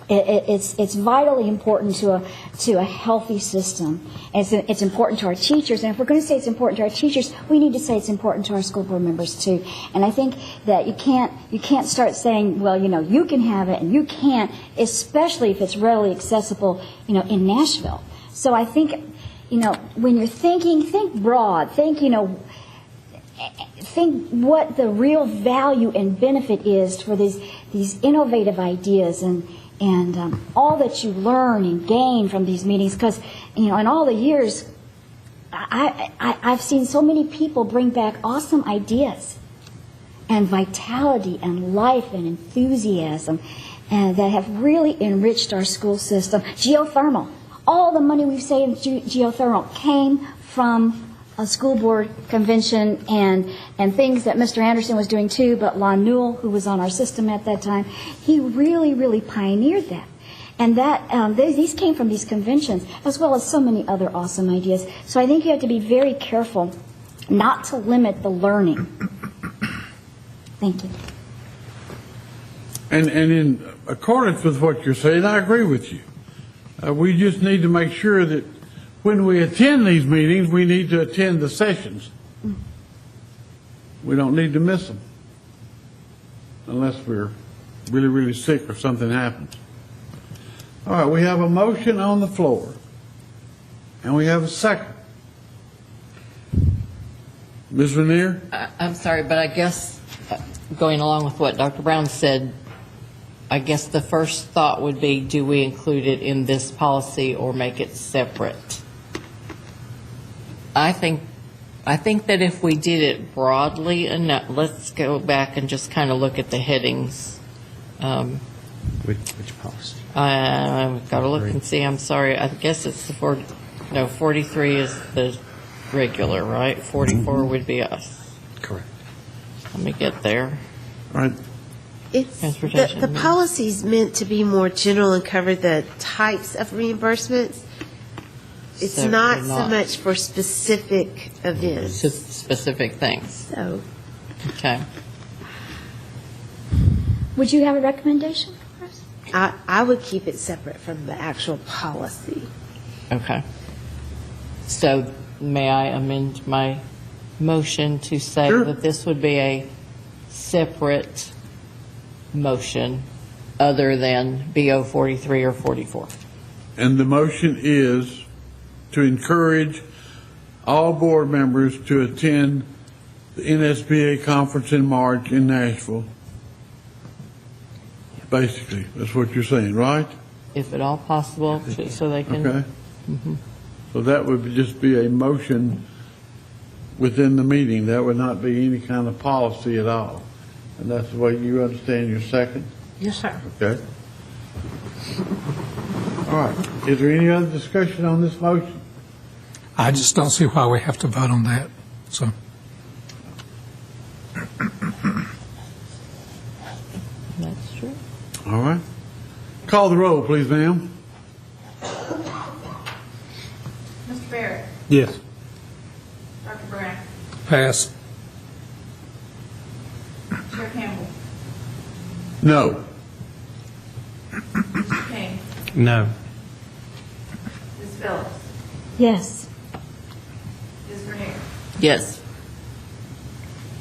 it's vitally important to a healthy system. It's important to our teachers, and if we're going to say it's important to our teachers, we need to say it's important to our school board members too. And I think that you can't start saying, well, you can have it and you can't, especially if it's readily accessible, in Nashville. So I think, when you're thinking, think broad, think what the real value and benefit is for these innovative ideas and all that you learn and gain from these meetings, because in all the years I've seen so many people bring back awesome ideas and vitality and life and enthusiasm, and that have really enriched our school system. Geothermal, all the money we've saved in geothermal came from a school board convention and things that Mr. Anderson was doing too, but Lon Newell, who was on our system at that time, he really, really pioneered that. And that these came from these conventions, as well as so many other awesome ideas. So I think you have to be very careful not to limit the learning. Thank you. And in accordance with what you're saying, I agree with you. We just need to make sure that when we attend these meetings, we need to attend the sessions. We don't need to miss them unless we're really, really sick or something happens. All right, we have a motion on the floor, and we have a second. Ms. Renier? I'm sorry, but I guess going along with what Dr. Brown said, I guess the first thought would be, do we include it in this policy or make it separate? I think that if we did it broadly enough, let's go back and just kind of look at the headings. Which policy? I've got to look and see. I'm sorry. I guess it's 43 is the regular, right? 44 would be us. Correct. Let me get there. All right. It's Transportation. the policy's meant to be more general and cover the types of reimbursements. It's So not we're so not- much for specific events. Just specific things. So Okay. Would you have a recommendation for us? I would keep it separate from the actual policy. Okay. So may I amend my motion to say Sure. that this would be a separate motion other than BO 43 or 44? And the motion is to encourage all board members to attend the NSBA conference in March in Nashville. Basically, that's what you're saying, right? If at all possible, so they can. Okay. So that would just be a motion within the meeting. That would not be any kind of policy at all. And that's the way you understand your second? Yes, sir. Okay. All right. Is there any other discussion on this motion? I just don't see why we have to vote on that, so. That's true. All right. Call the roll, please, ma'am. Mr. Barrett, Yes. Dr. Brown, Pass. Chair Campbell, No. Mr. King, No. Ms. Phillips, Yes. Ms. Grenier, Yes.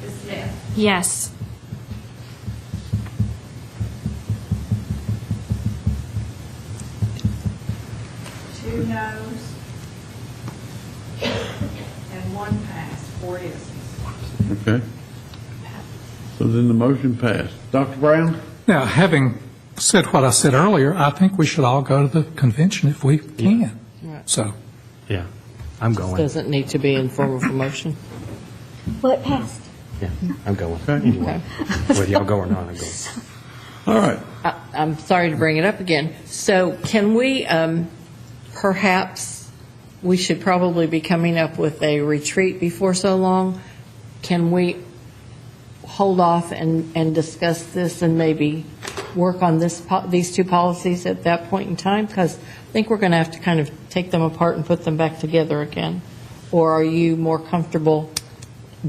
Ms. Smith, Yes. two noes, and one pass, 4 yeses. Okay. So then the motion passed. Dr. Brown? Now, having said what I said earlier, I think we should all go to the convention if we can. Right. So, Yeah, I'm going. Doesn't need to be in form of a motion. Well, it passed. Yeah, I'm going. Okay. Anyway, whether y'all go or not, I'm going. All right. I'm sorry to bring it up again. So can we, perhaps, we should probably be coming up with a retreat before so long. Can we hold off and discuss this and maybe work on these two policies at that point in time? Because I think we're going to have to kind of take them apart and put them back together again. Or are you more comfortable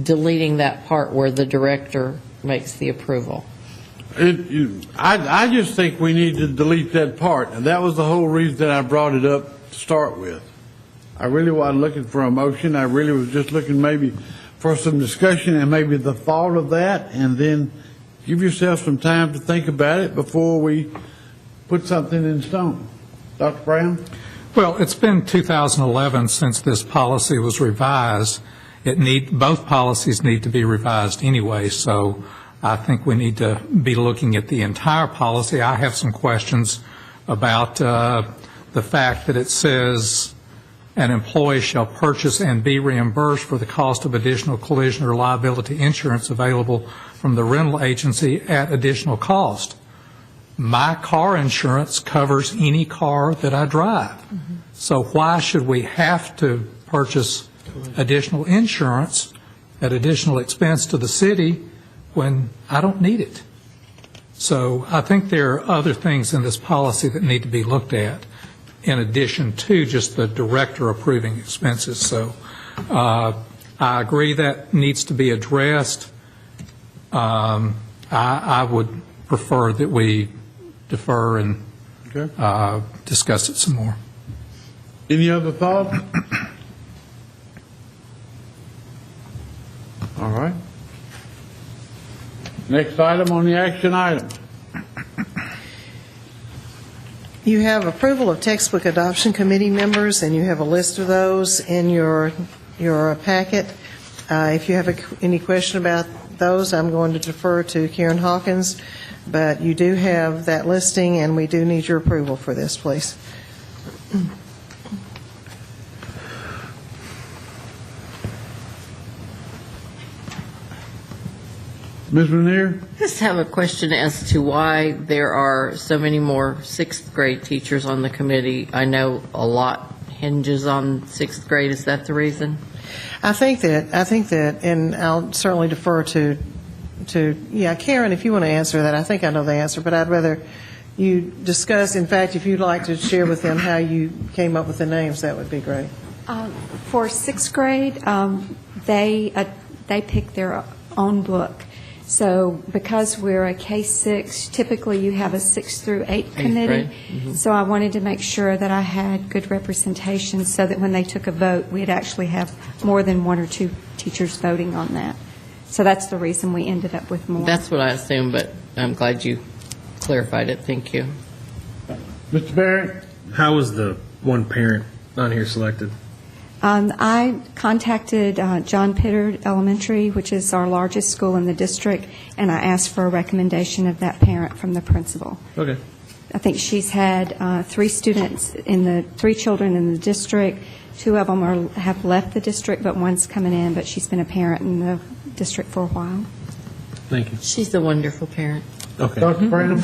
deleting that part where the director makes the approval? I just think we need to delete that part, and that was the whole reason that I brought it up to start with. I really wasn't looking for a motion. I really was just looking maybe for some discussion and maybe the thought of that, and then give yourself some time to think about it before we put something in stone. Dr. Brown? well, it's been 2011 since this policy was revised. Both policies need to be revised anyway, so I think we need to be looking at the entire policy. I have some questions about the fact that it says an employee shall purchase and be reimbursed for the cost of additional collision or liability insurance available from the rental agency at additional cost. My car insurance covers any car that I drive. So why should we have to purchase additional insurance at additional expense to the city when I don't need it? So I think there are other things in this policy that need to be looked at in addition to just the director approving expenses. So I agree that needs to be addressed. I would prefer that we defer and discuss it some more. Any other thoughts? All right. Next item on the action item. You have approval of textbook adoption committee members, and you have a list of those in your packet. If you have any question about those, I'm going to defer to Karen Hawkins, but you do have that listing, and we do need your approval for this, please. Ms. Renier? Just have a question as to why there are so many more sixth grade teachers on the committee. I know a lot hinges on sixth grade. Is that the reason? I think that, and I'll certainly defer to Karen, if you want to answer that. I think I know the answer, but I'd rather you discuss. In fact, if you'd like to share with them how you came up with the names, that would be great. For sixth grade, they pick their own book. So because we're a K-6, typically you have a 6 through 8 committee. So I wanted to make sure that I had good representation so that when they took a vote, we'd actually have more than one or two teachers voting on that. So that's the reason we ended up with more. That's what I assumed, but I'm glad you clarified it. Thank you. Mr. Barrett? How was the one parent on here selected? I contacted John Pittard Elementary, which is our largest school in the district, and I asked for a recommendation of that parent from the principal. Okay. I think she's had 3 children in the district. 2 of them have left the district, but one's coming in, but she's been a parent in the district for a while. Thank you. She's a wonderful parent. Okay. Dr. Brown?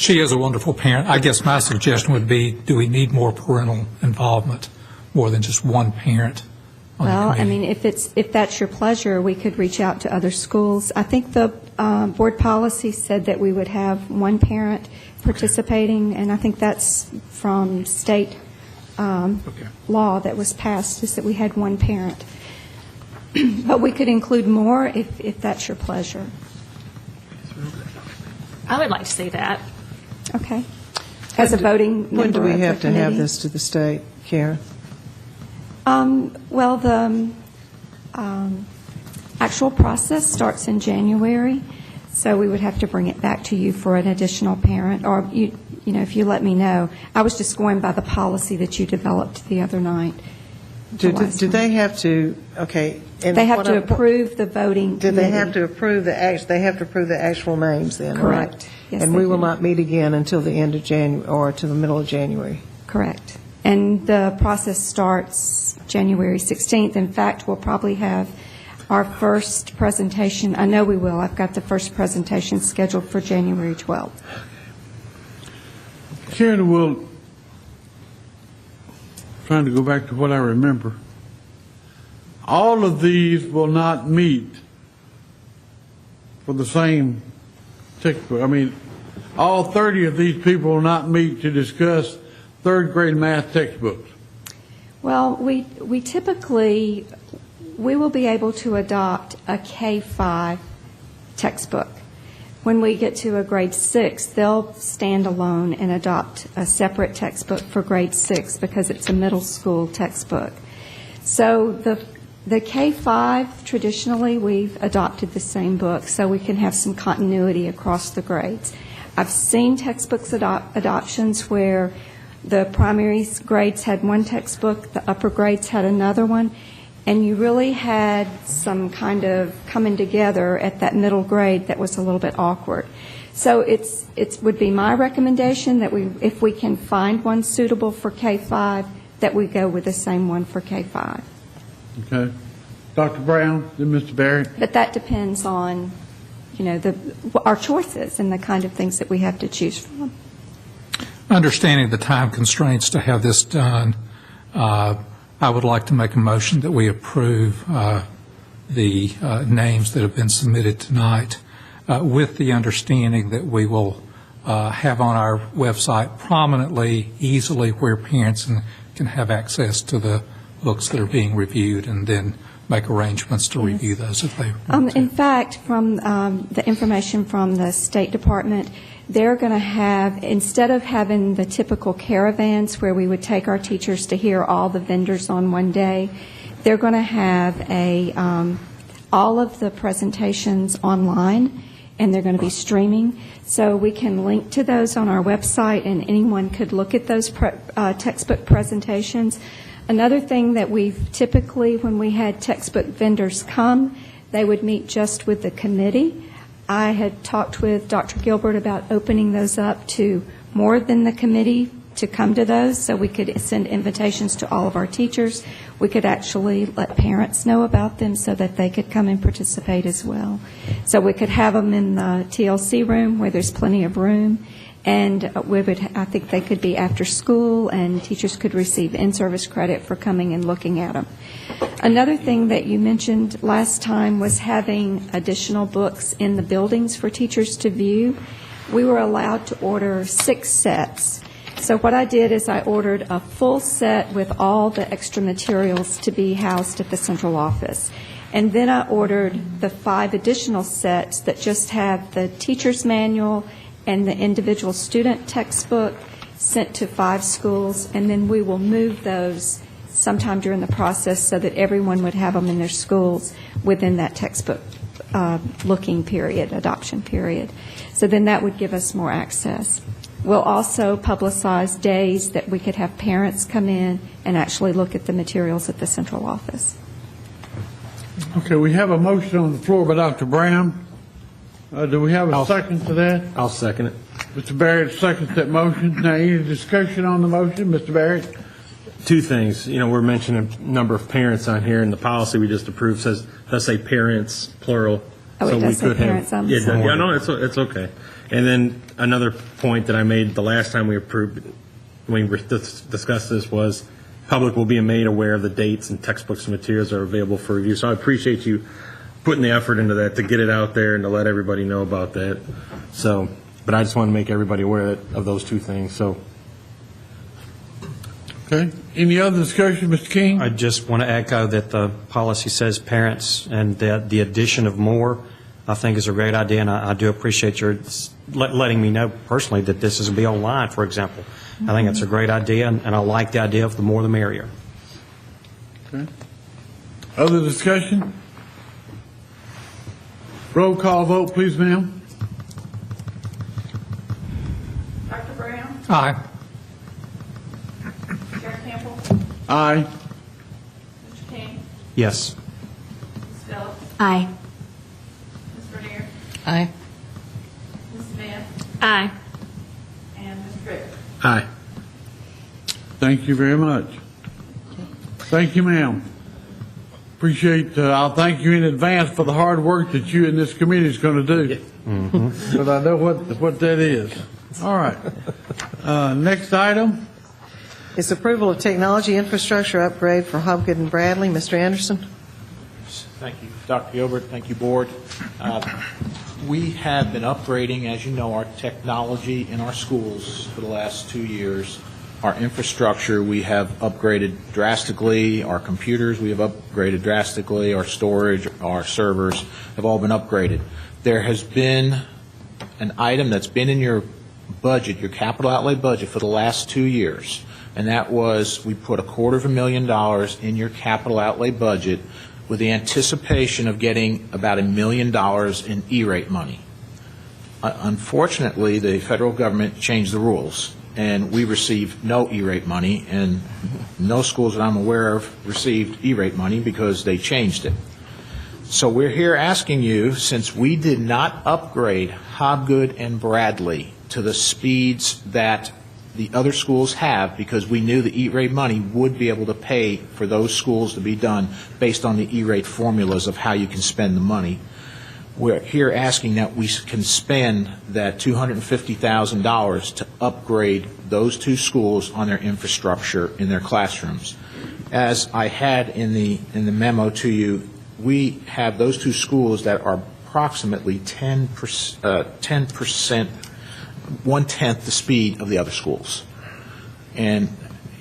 She is a wonderful parent. I guess my suggestion would be, do we need more parental involvement, more than just one parent on the Well, I committee? mean, if that's your pleasure, we could reach out to other schools. I think the board policy said that we would have one parent participating, and I think that's from state law that was passed, is that we had one parent. But we could include more if that's your pleasure. I would like to see that. Okay. As a voting member When do we of the have to have committee. this to the state, Karen? Well, the actual process starts in January, so we would have to bring it back to you for an additional parent, or you know, if you let me know. I was just going by the policy that you developed the other night. Do they have to, okay. and They have what to I- approve the voting Do they have committee. to approve they have to approve the actual names then, right? Correct. Yes, And they we will do. not meet again until the end of January, or to the middle of January? Correct. And the process starts January 16th. In fact, we'll probably have our first presentation. I know we will. I've got the first presentation scheduled for January 12th. Karen, trying to go back to what I remember. All of these will not meet for the same textbook. I mean, all 30 of these people will not meet to discuss third grade math textbooks. Well, we typically, we will be able to adopt a K-5 textbook. When we get to a grade 6, they'll stand alone and adopt a separate textbook for grade 6 because it's a middle school textbook. So the K-5, traditionally, we've adopted the same book so we can have some continuity across the grades. I've seen textbooks adoptions where the primary grades had one textbook, the upper grades had another one, and you really had some kind of coming together at that middle grade that was a little bit awkward. So it would be my recommendation that if we can find one suitable for K-5, that we go with the same one for K-5. Okay. Dr. Brown, then Mr. Barrett. But that depends on, you know, our choices and the kind of things that we have to choose from. Understanding the time constraints to have this done, I would like to make a motion that we approve the names that have been submitted tonight, with the understanding that we will have on our website prominently, easily, where parents can have access to the books that are being reviewed, and then make arrangements to review those if they want to. In fact, from the information from the State Department, they're going to have, instead of having the typical caravans where we would take our teachers to hear all the vendors on one day, they're going to have all of the presentations online, and they're going to be streaming. So we can link to those on our website, and anyone could look at those textbook presentations. Another thing that we've typically, when we had textbook vendors come, they would meet just with the committee. I had talked with Dr. Gilbert about opening those up to more than the committee to come to those, so we could send invitations to all of our teachers. We could actually let parents know about them so that they could come and participate as well. So we could have them in the TLC room where there's plenty of room, and I think they could be after school, and teachers could receive in-service credit for coming and looking at them. Another thing that you mentioned last time was having additional books in the buildings for teachers to view. We were allowed to order 6 sets. So what I did is I ordered a full set with all the extra materials to be housed at the central office. And then I ordered the 5 additional sets that just have the teacher's manual and the individual student textbook sent to 5 schools, and then we will move those sometime during the process so that everyone would have them in their schools within that textbook looking period, adoption period. So then that would give us more access. We'll also publicize days that we could have parents come in and actually look at the materials at the central office. Okay, we have a motion on the floor by Dr. Brown. Do we have a second to that? I'll second it. Mr. Barrett seconds that motion. Now, any discussion on the motion? Mr. Barrett? 2 things. You know, we're mentioning a number of parents on here, and the policy we just approved does say parents, plural. Oh, it does say parents, I'm sorry. Yeah, no, it's okay. And then another point that I made the last time we approved, when we discussed this, was public will be made aware of the dates and textbooks and materials are available for review. So I appreciate you putting the effort into that to get it out there and to let everybody know about that. So, but I just want to make everybody aware of those two things. So. Okay. Any other discussion, Mr. King? I just want to echo that the policy says parents, and that the addition of more, I think, is a great idea, and I do appreciate your letting me know personally that this is going to be online, for example. I think it's a great idea, and I like the idea of the more the merrier. Okay. Other discussion? Roll call vote, please, ma'am. Dr. Brown? Aye. Chair Campbell? Aye. Mr. King? Yes. Ms. Phillips? Aye. Ms. Vernier? Aye. Ms. Smith? Aye. And Ms. Ritter? Aye. Thank you very much. Thank you, ma'am. Appreciate, I'll thank you in advance for the hard work that you and this committee is going to do. But I know what that is. All right. Next item. Is approval of technology infrastructure upgrade for Hobgood and Bradley. Mr. Anderson? Thank you, Dr. Gilbert. Thank you, Board. We have been upgrading, as you know, our technology in our schools for the last 2 years. Our infrastructure, we have upgraded drastically. Our computers, we have upgraded drastically. Our storage, our servers have all been upgraded. There has been an item that's been in your budget, your capital outlay budget, for the last 2 years, and that was we put $250,000 in your capital outlay budget with the anticipation of getting about $1 million in E-rate money. Unfortunately, the federal government changed the rules, and we received no E-rate money, and no schools that I'm aware of received E-rate money because they changed it. So we're here asking you, since we did not upgrade Hobgood and Bradley to the speeds that the other schools have, because we knew the E-rate money would be able to pay for those schools to be done based on the E-rate formulas of how you can spend the money. We're here asking that we can spend that $250,000 to upgrade those two schools on their infrastructure in their classrooms. As I had in the memo to you, we have those two schools that are approximately 10%, one-tenth the speed of the other schools. And,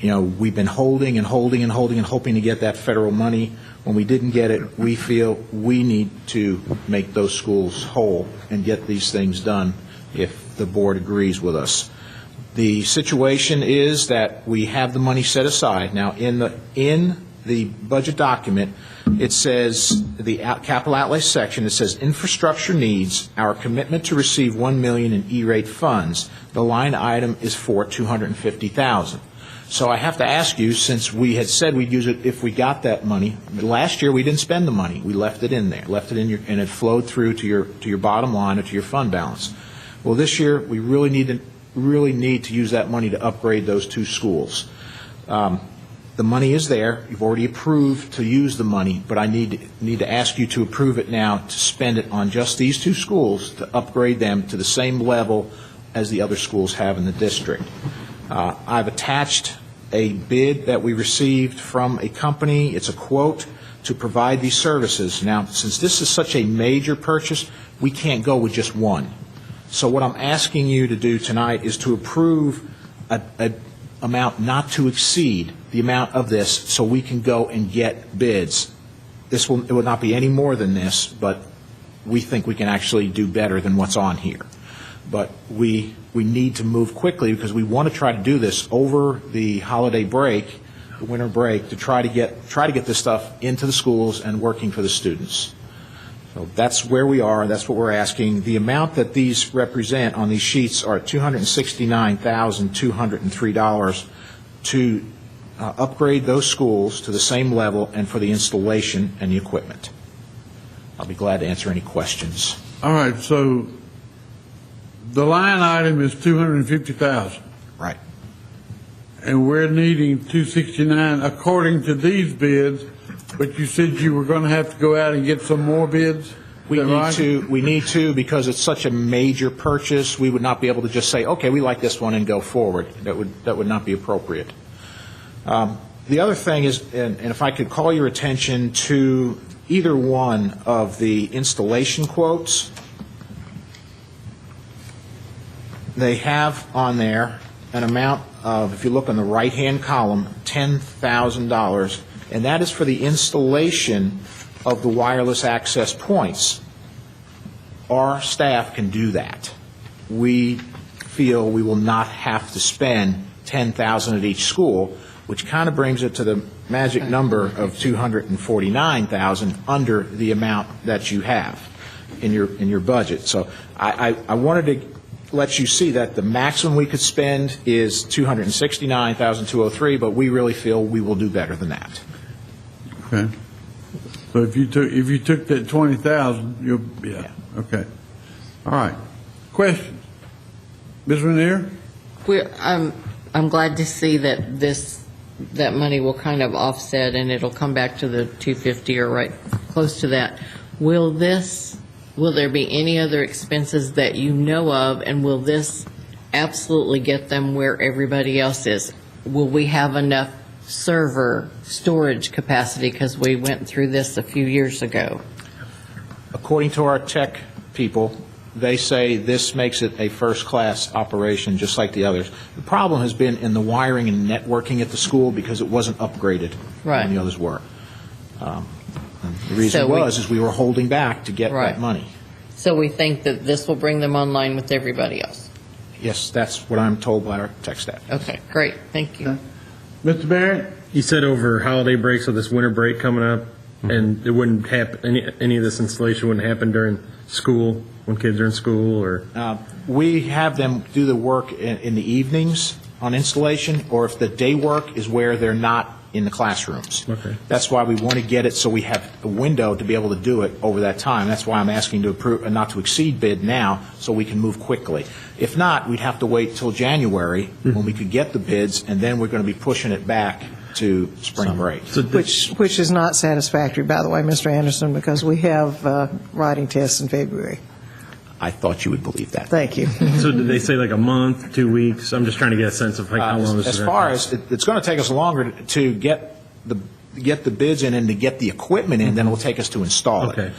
you know, we've been holding and holding and holding and hoping to get that federal money. When we didn't get it, we feel we need to make those schools whole and get these things done if the board agrees with us. The situation is that we have the money set aside. Now, in the budget document, it says, the capital outlay section, it says infrastructure needs, our commitment to receive $1 million in E-rate funds. The line item is for $250,000. So I have to ask you, since we had said we'd use it if we got that money, last year we didn't spend the money. We left it in there, left it in your, and it flowed through to your bottom line or to your fund balance. Well, this year we really need to use that money to upgrade those two schools. The money is there. You've already approved to use the money, but I need to ask you to approve it now to spend it on just these two schools to upgrade them to the same level as the other schools have in the district. I've attached a bid that we received from a company. It's a quote to provide these services. Now, since this is such a major purchase, we can't go with just one. So what I'm asking you to do tonight is to approve an amount not to exceed the amount of this so we can go and get bids. It will not be any more than this, but we think we can actually do better than what's on here. But we need to move quickly because we want to try to do this over the holiday break, the winter break, to try to get this stuff into the schools and working for the students. So that's where we are. That's what we're asking. The amount that these represent on these sheets are $269,203 to upgrade those schools to the same level and for the installation and the equipment. I'll be glad to answer any questions. All right, so the line item is $250,000. Right. And we're needing $269 according to these bids, but you said you were going to have to go out and get some more bids? We Is that right? need to, because it's such a major purchase, we would not be able to just say, okay, we like this one and go forward. That would not be appropriate. The other thing is, and if I could call your attention to either one of the installation quotes, they have on there an amount of, if you look on the right-hand column, $10,000, and that is for the installation of the wireless access points. Our staff can do that. We feel we will not have to spend $10,000 at each school, which kind of brings it to the magic number of $249,000 under the amount that you have in your budget. So I wanted to let you see that the maximum we could spend is $269,203, but we really feel we will do better than that. Okay. So if you took that 20,000, yeah. Okay. All right. Questions? Ms. Renier? I'm glad to see that that money will kind of offset and it'll come back to the 250 or right close to that. Will there be any other expenses that you know of, and will this absolutely get them where everybody else is? Will we have enough server storage capacity, because we went through this a few years ago? According to our tech people, they say this makes it a first-class operation just like the others. The problem has been in the wiring and networking at the school because it wasn't upgraded when the others were. The reason is we were holding back to get that money. So we think that this will bring them online with everybody else? Yes, that's what I'm told by our tech staff. Okay, great. Thank you. Mr. Barrett? You said over holiday break, so this winter break coming up, and it wouldn't happen, any of this installation wouldn't happen during school, when kids are in school, or? We have them do the work in the evenings on installation, or if the day work is where they're not in the classrooms. Okay. That's why we want to get it so we have a window to be able to do it over that time. That's why I'm asking to approve, not to exceed bid now, so we can move quickly. If not, we'd have to wait till January when we could get the bids, and then we're going to be pushing it back to spring break. Which is not satisfactory, by the way, Mr. Anderson, because we have writing tests in February. I thought you would believe that. Thank you. So did they say like a month, 2 weeks? I'm just trying to get a sense of like how long this is. As far as, it's going to take us longer to get the bids in and to get the equipment in than it will take us to install it.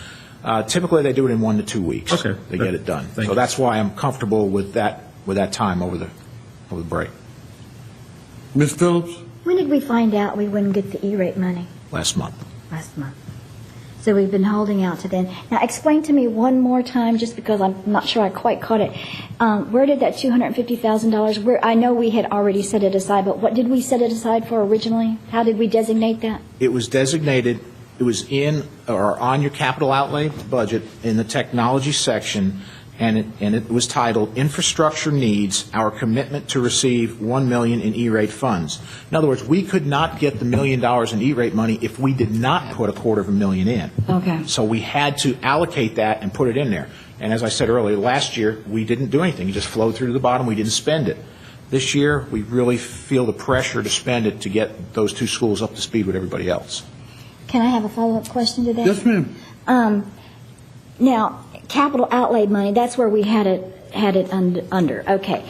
Typically, they do it in 1 to 2 weeks. Okay. They get it done. Thank So you. that's why I'm comfortable with that time over the break. Ms. Phillips? When did we find out we wouldn't get the E-rate money? Last month. Last month. So we've been holding out to then. Now, explain to me one more time, just because I'm not sure I quite caught it. Where did that $250,000, I know we had already set it aside, but what did we set it aside for originally? How did we designate that? It was designated, it was in or on your capital outlay budget in the technology section, and it was titled Infrastructure Needs, Our Commitment to Receive $1 million in E-rate funds. In other words, we could not get the $1 million in E-rate money if we did not put $250,000 in. Okay. So we had to allocate that and put it in there. And as I said earlier, last year, we didn't do anything. It just flowed through to the bottom. We didn't spend it. This year, we really feel the pressure to spend it to get those two schools up to speed with everybody else. Can I have a follow-up question to that? Yes, ma'am. Now, capital outlay money, that's where we had it under. Okay.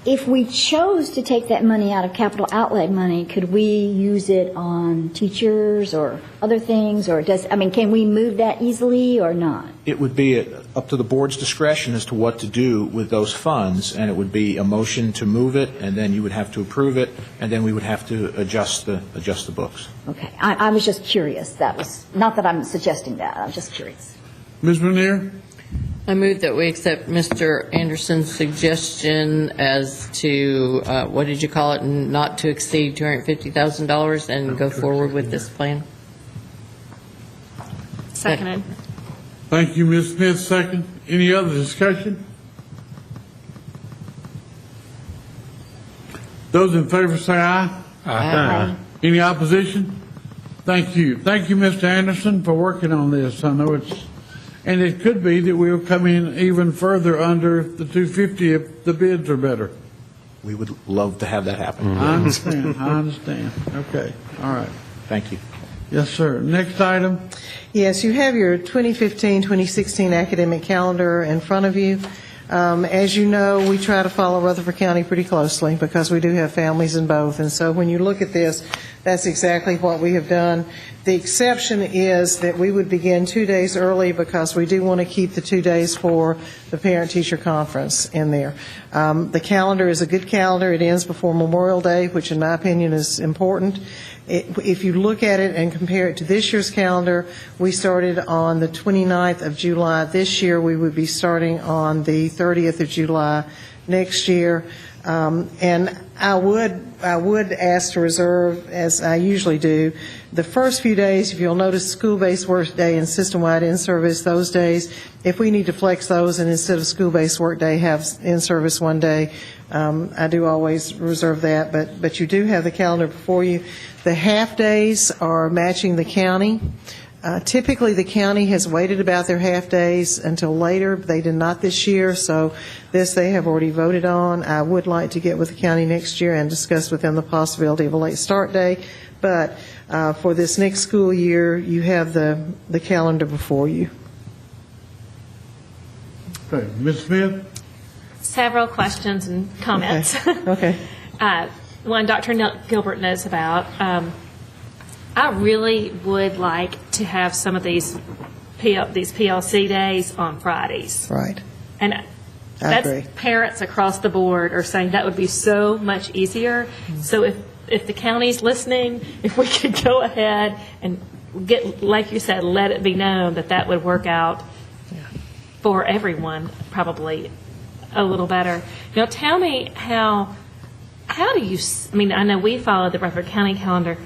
If we chose to take that money out of capital outlay money, could we use it on teachers or other things, or can we move that easily or not? It would be up to the board's discretion as to what to do with those funds, and it would be a motion to move it, and then you would have to approve it, and then we would have to adjust the books. Okay. I was just curious. That was not that I'm suggesting that. I'm just curious. Ms. Renier? I move that we accept Mr. Anderson's suggestion as to, what did you call it, not to exceed $250,000 and go forward with this plan. Seconded. Thank you, Ms. Smith. Second. Any other discussion? Those in favor say aye. Aye. Any opposition? Thank you. Thank you, Mr. Anderson, for working on this. I know and it could be that we'll come in even further under the 250 if the bids are better. We would love to have that happen. I understand. Okay. All right. Thank you. Yes, sir. Next item. Yes, you have your 2015-2016 academic calendar in front of you. As you know, we try to follow Rutherford County pretty closely because we do have families in both. And so when you look at this, that's exactly what we have done. The exception is that we would begin 2 days early because we do want to keep the 2 days for the parent-teacher conference in there. The calendar is a good calendar. It ends before Memorial Day, which in my opinion is important. If you look at it and compare it to this year's calendar, we started on the 29th of July. This year, we would be starting on the 30th of July next year. And I would ask to reserve, as I usually do, the first few days. If you'll notice, school-based work day and system-wide in-service, those days, if we need to flex those and instead of school-based work day have in-service one day, I do always reserve that. But you do have the calendar before you. The half-days are matching the county. Typically, the county has waited about their half-days until later. They did not this year, so this they have already voted on. I would like to get with the county next year and discuss with them the possibility of a late start day. But for this next school year, you have the calendar before you. Okay. Ms. Smith? Several questions and comments. Okay. One Dr. Gilbert knows about. I really would like to have some of these PLC days on Fridays. Right. And I that's agree. parents across the board are saying that would be so much easier. So if the county's listening, if we could go ahead and get, like you said, let it be known that that would work out for everyone probably a little better. Now, tell me how do you, I mean, I know we follow the Rutherford County calendar.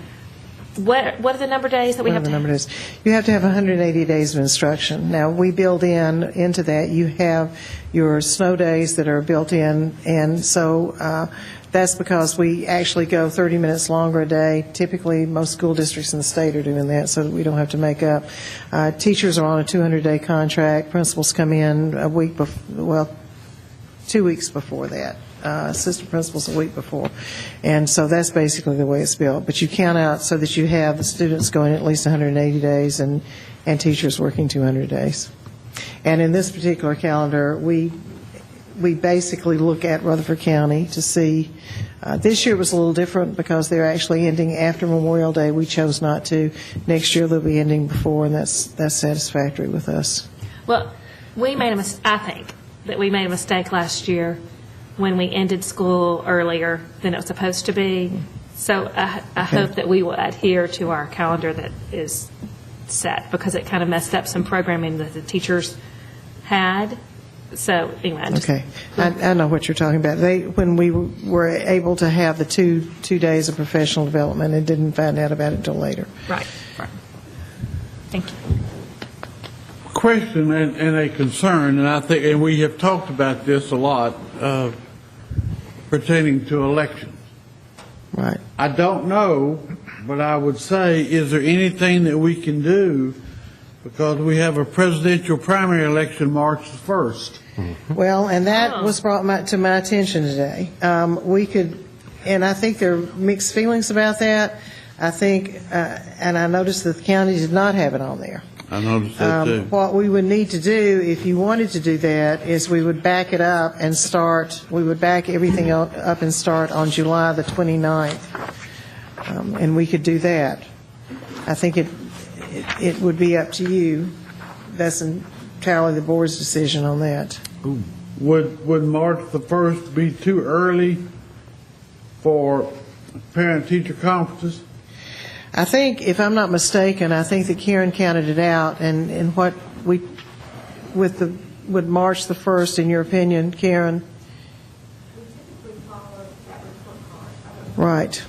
What are the number of days that we have to have? You have to have 180 days of instruction. Now, we build into that, you have your snow days that are built in, and so that's because we actually go 30 minutes longer a day. Typically, most school districts in the state are doing that so that we don't have to make up. Teachers are on a 200-day contract. Principals come in a week, 2 weeks before that. Assistant principals a week before. And so that's basically the way it's built. But you count out so that you have the students going at least 180 days and teachers working 200 days. And in this particular calendar, we basically look at Rutherford County to see. This year was a little different because they're actually ending after Memorial Day. We chose not to. Next year they'll be ending before, and that's satisfactory with us. Well, I think that we made a mistake last year when we ended school earlier than it was supposed to be. So I hope that we will adhere to our calendar that is set, because it kind of messed up some programming that the teachers had. So anyway. Okay. I know what you're talking about. When we were able to have the two days of professional development and didn't find out about it until later. Right. Thank you. Question and a concern, and I think, and we have talked about this a lot, pertaining to elections. Right. I don't know, but I would say, is there anything that we can do, because we have a presidential primary election March the 1st? Well, and that was brought to my attention today. We could, and I think there are mixed feelings about that. I think, and I noticed that the county did not have it on there. I noticed that too. What we would need to do, if you wanted to do that, is we would back it up and we would back everything up and start on July the 29th. And we could do that. I think it would be up to you. That's entirely the board's decision on that. Would March the 1st be too early for parent-teacher conferences? I think, if I'm not mistaken, I think that Karen counted it out, and what would March the 1st, in your opinion, Karen? Right.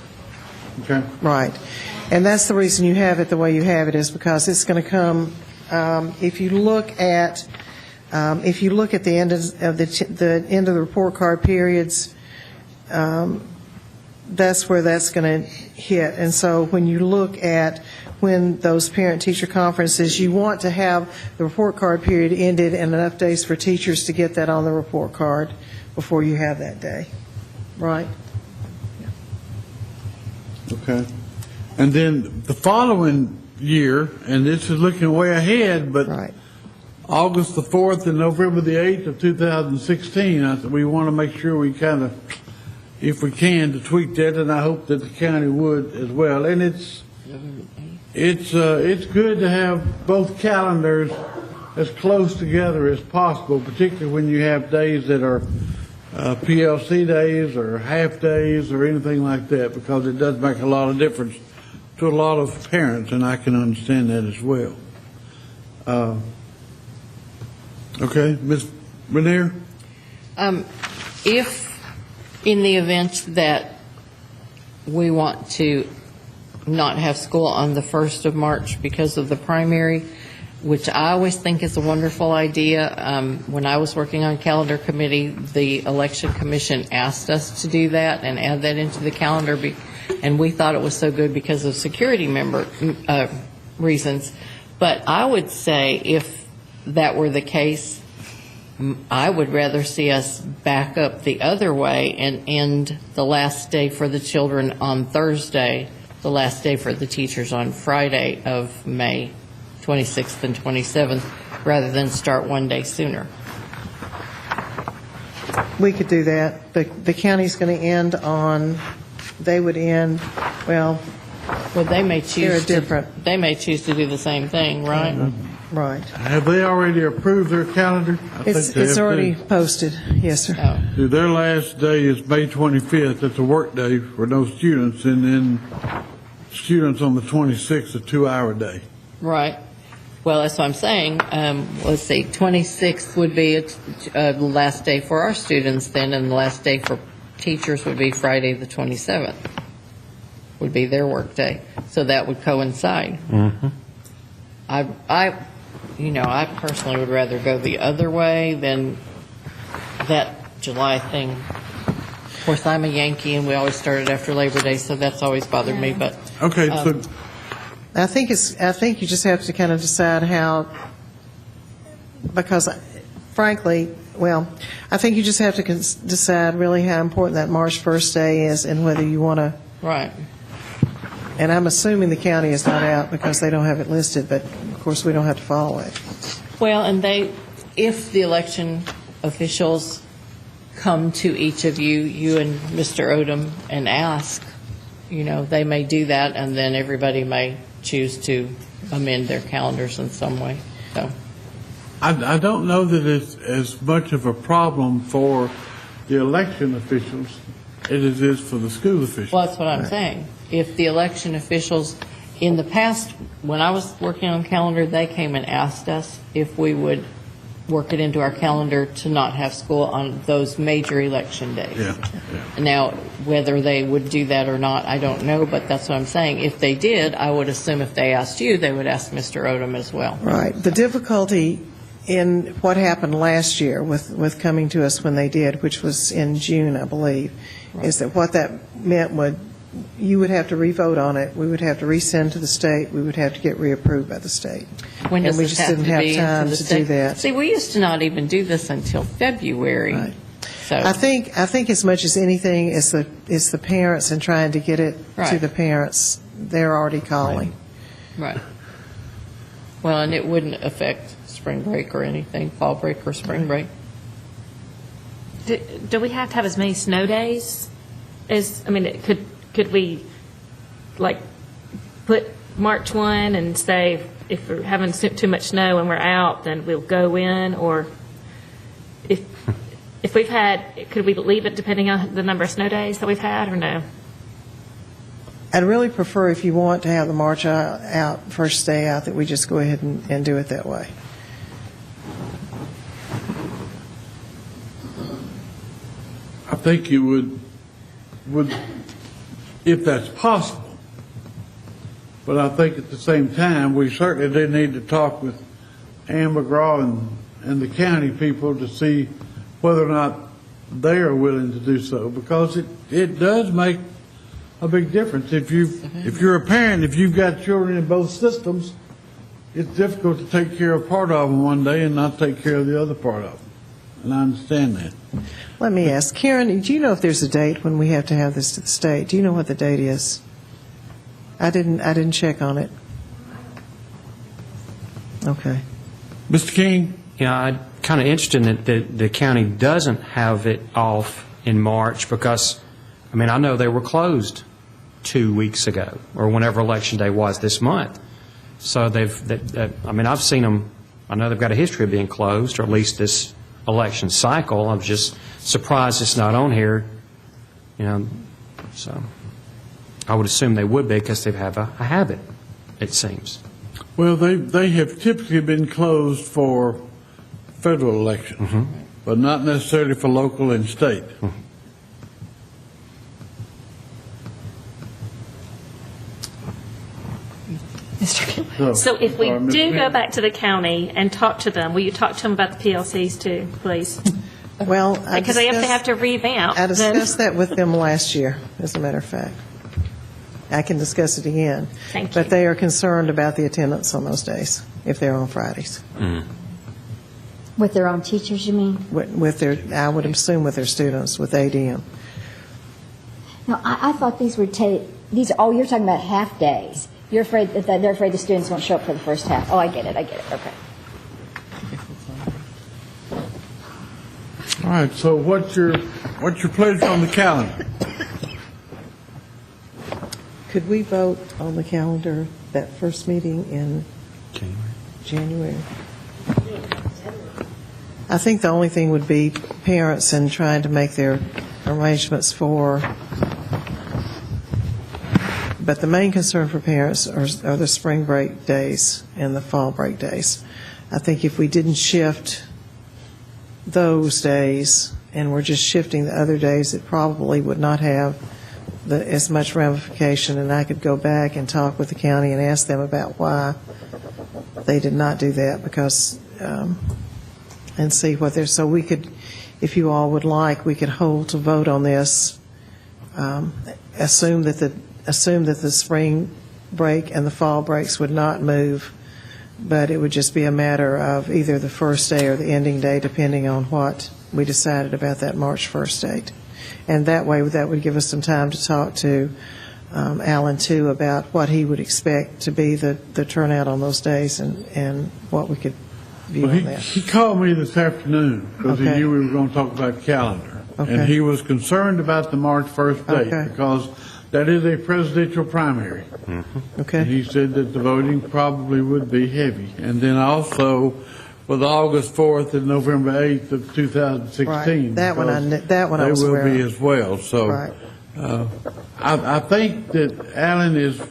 Okay. Right. And that's the reason you have it the way you have it, is because it's going to come, if you look at the end of the end of the report card periods, that's where that's going to hit. And so when you look at when those parent-teacher conferences, you want to have the report card period ended and enough days for teachers to get that on the report card before you have that day. Right? Okay. And then the following year, and this is looking way ahead, but August the 4th and November the 8th of 2016, we want to make sure we kind of, if we can, to tweak that, and I hope that the county would as well. And it's good to have both calendars as close together as possible, particularly when you have days that are PLC days or half days or anything like that, because it does make a lot of difference to a lot of parents, and I can understand that as well. Okay, Ms. Bernier? If, in the event that we want to not have school on the 1st of March because of the primary, which I always think is a wonderful idea. When I was working on calendar committee, the election commission asked us to do that and add that into the calendar, and we thought it was so good because of security reasons. But I would say if that were the case, I would rather see us back up the other way and end the last day for the children on Thursday, the last day for the teachers on Friday of May 26th and 27th, rather than start one day sooner. We could do that. The county's going to end on, they would end, well, they may choose different. They may choose to do the same thing, right? Right. Have they already approved their calendar? It's already posted, yes, sir. Their last day is May 25th. It's a work day for no students, and then students on the 26th, a 2-hour day. Right. Well, that's what I'm saying. Let's see, 26th would be the last day for our students then, and the last day for teachers would be Friday the 27th, would be their work day. So that would coincide. Mm-hmm. I personally would rather go the other way than that July thing. Of course, I'm a Yankee, and we always started after Labor Day, so that's always bothered me. But okay, so I think you just have to kind of decide how, because frankly, well, I think you just have to decide really how important that March 1st day is and whether you want to. Right. And I'm assuming the county is not out because they don't have it listed, but of course we don't have to follow it. Well, and if the election officials come to each of you, you and Mr. Odom, and ask, they may do that, and then everybody may choose to amend their calendars in some way. So, I don't know that it's as much of a problem for the election officials as it is for the school officials. Well, that's what I'm saying. If the election officials, in the past, when I was working on calendar, they came and asked us if we would work it into our calendar to not have school on those major election days. Yeah. Now, whether they would do that or not, I don't know, but that's what I'm saying. If they did, I would assume if they asked you, they would ask Mr. Odom as well. Right. The difficulty in what happened last year with coming to us when they did, which was in June, I believe, is that what that meant you would have to re-vote on it. We would have to resend to the state. We would have to get reapproved by the state. When does and we this just have didn't to have be time into the to state? do that. See, we used to not even do this until February. Right. So I think as much as anything, it's the parents and trying to get it to Right. the parents. They're already calling. Right. Well, and it wouldn't affect spring break or anything, fall break or spring break. Do we have to have as many snow days could we put March 1 and say if we're having too much snow and we're out, then we'll go in, or if we've had, could we leave it depending on the number of snow days that we've had, or no? I'd really prefer, if you want to have the March out, first day out, that we just go ahead and do it that way. I think you would, if that's possible. But I think at the same time, we certainly do need to talk with Ann McGraw and the county people to see whether or not they are willing to do so, because it does make a big difference. If you're a parent, if you've got children in both systems, it's difficult to take care of part of them one day and not take care of the other part of them. And I understand that. Let me ask, Karen, do you know if there's a date when we have to have this to the state? Do you know what the date is? I didn't check on it. Okay. Mr. King? Yeah, I'm kind of interested that the county doesn't have it off in March because, I mean, I know they were closed 2 weeks ago or whenever Election Day was this month. So I mean, I've seen them, I know they've got a history of being closed, or at least this election cycle. I'm just surprised it's not on here, so I would assume they would be because they have a habit, it seems. Well, they have typically been closed for federal elections, but not necessarily for local and state. So if we Ms. do go Grant. back to the county and talk to them, will you talk to them about the PLCs too, please? Well, Because they have to revamp. I then- discussed that with them last year, as a matter of fact. I can discuss it again. Thank But you. they are concerned about the attendance on those days, if they're on Fridays. With their own teachers, you mean? With their, I would assume with their students, with ADM. No, I thought these were oh, you're talking about half days. You're afraid that they're afraid the students won't show up for the first half. Oh, I get it, okay. All right, so what's your pleasure on the calendar? Could we vote on the calendar, that first meeting in January? I think the only thing would be parents and trying to make their arrangements for, but the main concern for parents are the spring break days and the fall break days. I think if we didn't shift those days and we're just shifting the other days, it probably would not have as much ramification, and I could go back and talk with the county and ask them about why they did not do that, because, and see what they're, so we could, if you all would like, we could hold to vote on this, assume that the spring break and the fall breaks would not move, but it would just be a matter of either the first day or the ending day, depending on what we decided about that March 1st date. And that way, that would give us some time to talk to Alan, too, about what he would expect to be the turnout on those days and what we could view Well, on that. he called me this afternoon because he Okay. knew we were going to talk about calendar. Okay. And he was concerned about the March 1st date Okay. because that is a presidential primary. Okay. And he said that the voting probably would be heavy. And then also with August 4th and November 8th of 2016. Right. That one I was They will aware be of. as well. So Right. I think that Alan is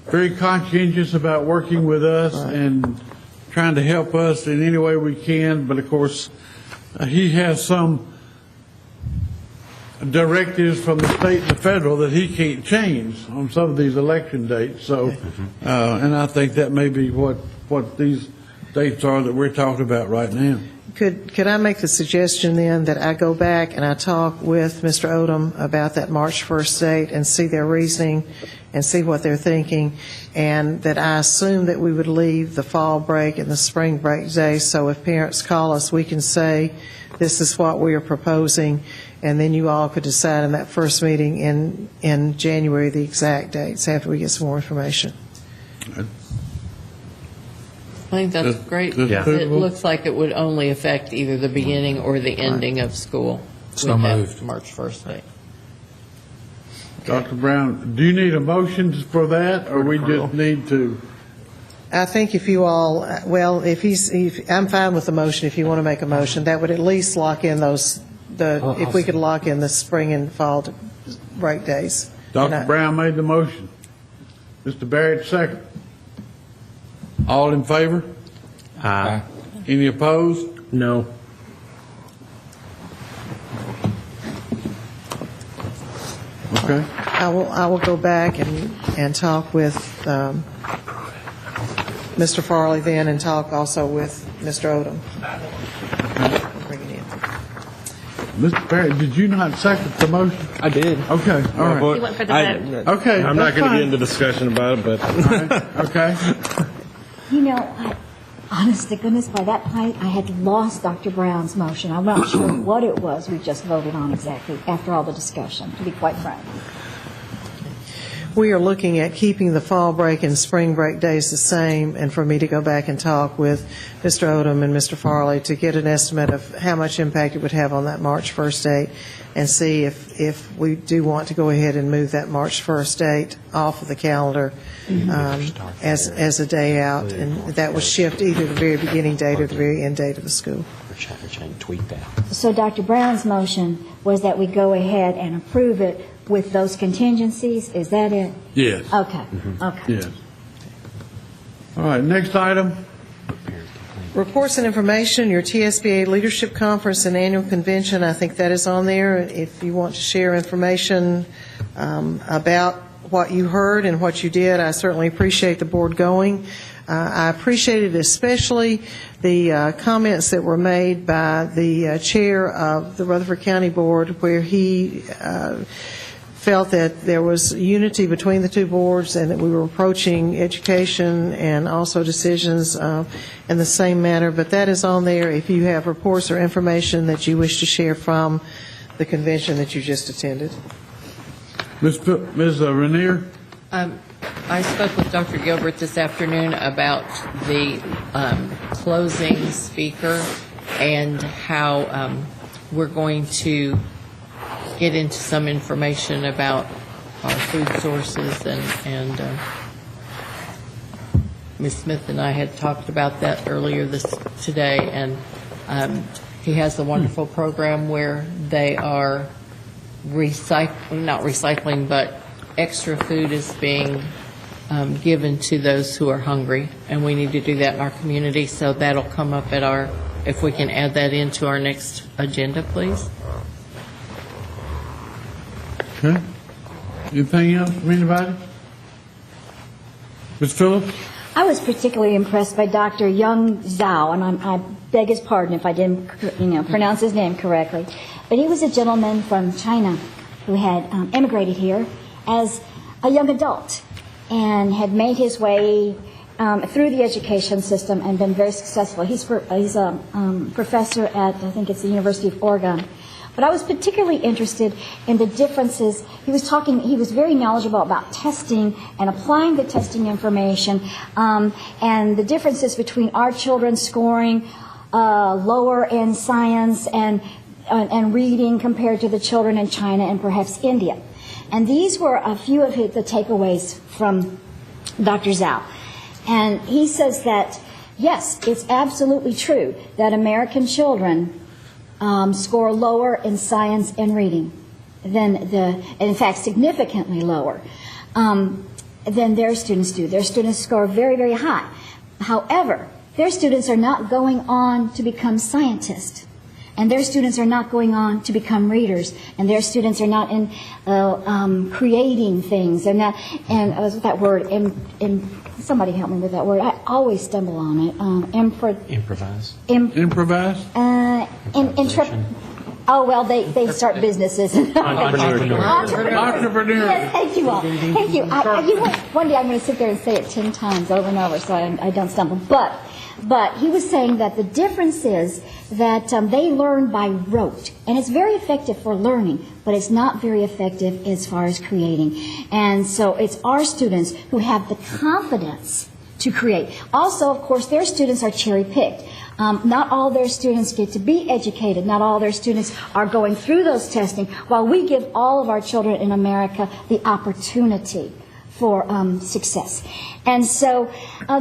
very conscientious about working with us and trying to help us in any way we can. But of course, he has some directives from the state and the federal that he can't change on some of these election dates. So, and I think that may be what these dates are that we're talking about right now. Could I make the suggestion then that I go back and I talk with Mr. Odom about that March 1st date and see their reasoning and see what they're thinking, and that I assume that we would leave the fall break and the spring break days, so if parents call us, we can say, this is what we are proposing, and then you all could decide in that first meeting in January the exact dates after we get some more information. I think that's great. Yeah. It looks like it would only affect either the beginning or the ending of school. So with that moved. March 1st date. Dr. Brown, do you need a motion for that, or we just need to? I think if you all, well, I'm fine with the motion if you want to make a motion. That would at least lock in if we could lock in the spring and fall break days. Dr. Brown made the motion. Mr. Barrett, second. All in favor? Aye. Any opposed? No. Okay. I will go back and talk with Mr. Farley then, and talk also with Mr. Odom. Bring it in. Mr. Barrett, did you not second the motion? I did. Okay, all right. He went for the vote. Okay, I'm not that's going to fine. get into discussion about it, but Okay. You know, honest to goodness, by that point, I had lost Dr. Brown's motion. I'm not sure what it was we just voted on exactly after all the discussion, to be quite frank. we are looking at keeping the fall break and spring break days the same, and for me to go back and talk with Mr. Odom and Mr. Farley to get an estimate of how much impact it would have on that March 1st date, and see if we do want to go ahead and move that March 1st date off of the calendar as a day out, and that would shift either the very beginning date or the very end date of the school. Tweet that. So Dr. Brown's motion was that we go ahead and approve it with those contingencies. Is that it? Yes. Okay, okay. Yes. All right, next item. Reports and information, your TSBA Leadership Conference and Annual Convention, I think that is on there. If you want to share information about what you heard and what you did, I certainly appreciate the board going. I appreciated especially the comments that were made by the chair of the Rutherford County Board, where he felt that there was unity between the two boards and that we were approaching education and also decisions in the same manner. But that is on there if you have reports or information that you wish to share from the convention that you just attended. Ms. Renier? I spoke with Dr. Gilbert this afternoon about the closing speaker and how we're going to get into some information about our food sources, and Ms. Smith and I had talked about that earlier today, and he has a wonderful program where they are not recycling, but extra food is being given to those who are hungry, and we need to do that in our community. So that'll come up at if we can add that into our next agenda, please. Okay. Anything else from anybody? Ms. Phillips? I was particularly impressed by Dr. Young Zhao, and I beg his pardon if I didn't pronounce his name correctly, but he was a gentleman from China who had immigrated here as a young adult and had made his way through the education system and been very successful. He's a professor at, I think it's the University of Oregon. But I was particularly interested in the differences. He was very knowledgeable about testing and applying the testing information, and the differences between our children scoring lower in science and reading compared to the children in China and perhaps India. And these were a few of the takeaways from Dr. Zhao. And he says that, yes, it's absolutely true that American children score lower in science and reading in fact, significantly lower than their students do. Their students score very, very high. However, their students are not going on to become scientists, and their students are not going on to become readers, and their students are not in creating things. They're not, and what's that word? Somebody help me with that word. I always stumble on it. Improvise. Improvise? Oh, well, they start businesses. Entrepreneur. Yes, thank you all. Thank you. One day I'm going to sit there and say it 10 times over and over so I don't stumble. But he was saying that the difference is that they learn by rote. And it's very effective for learning, but it's not very effective as far as creating. And so it's our students who have the confidence to create. Also, of course, their students are cherry-picked. Not all their students get to be educated. Not all their students are going through those testing, while we give all of our children in America the opportunity for success. And so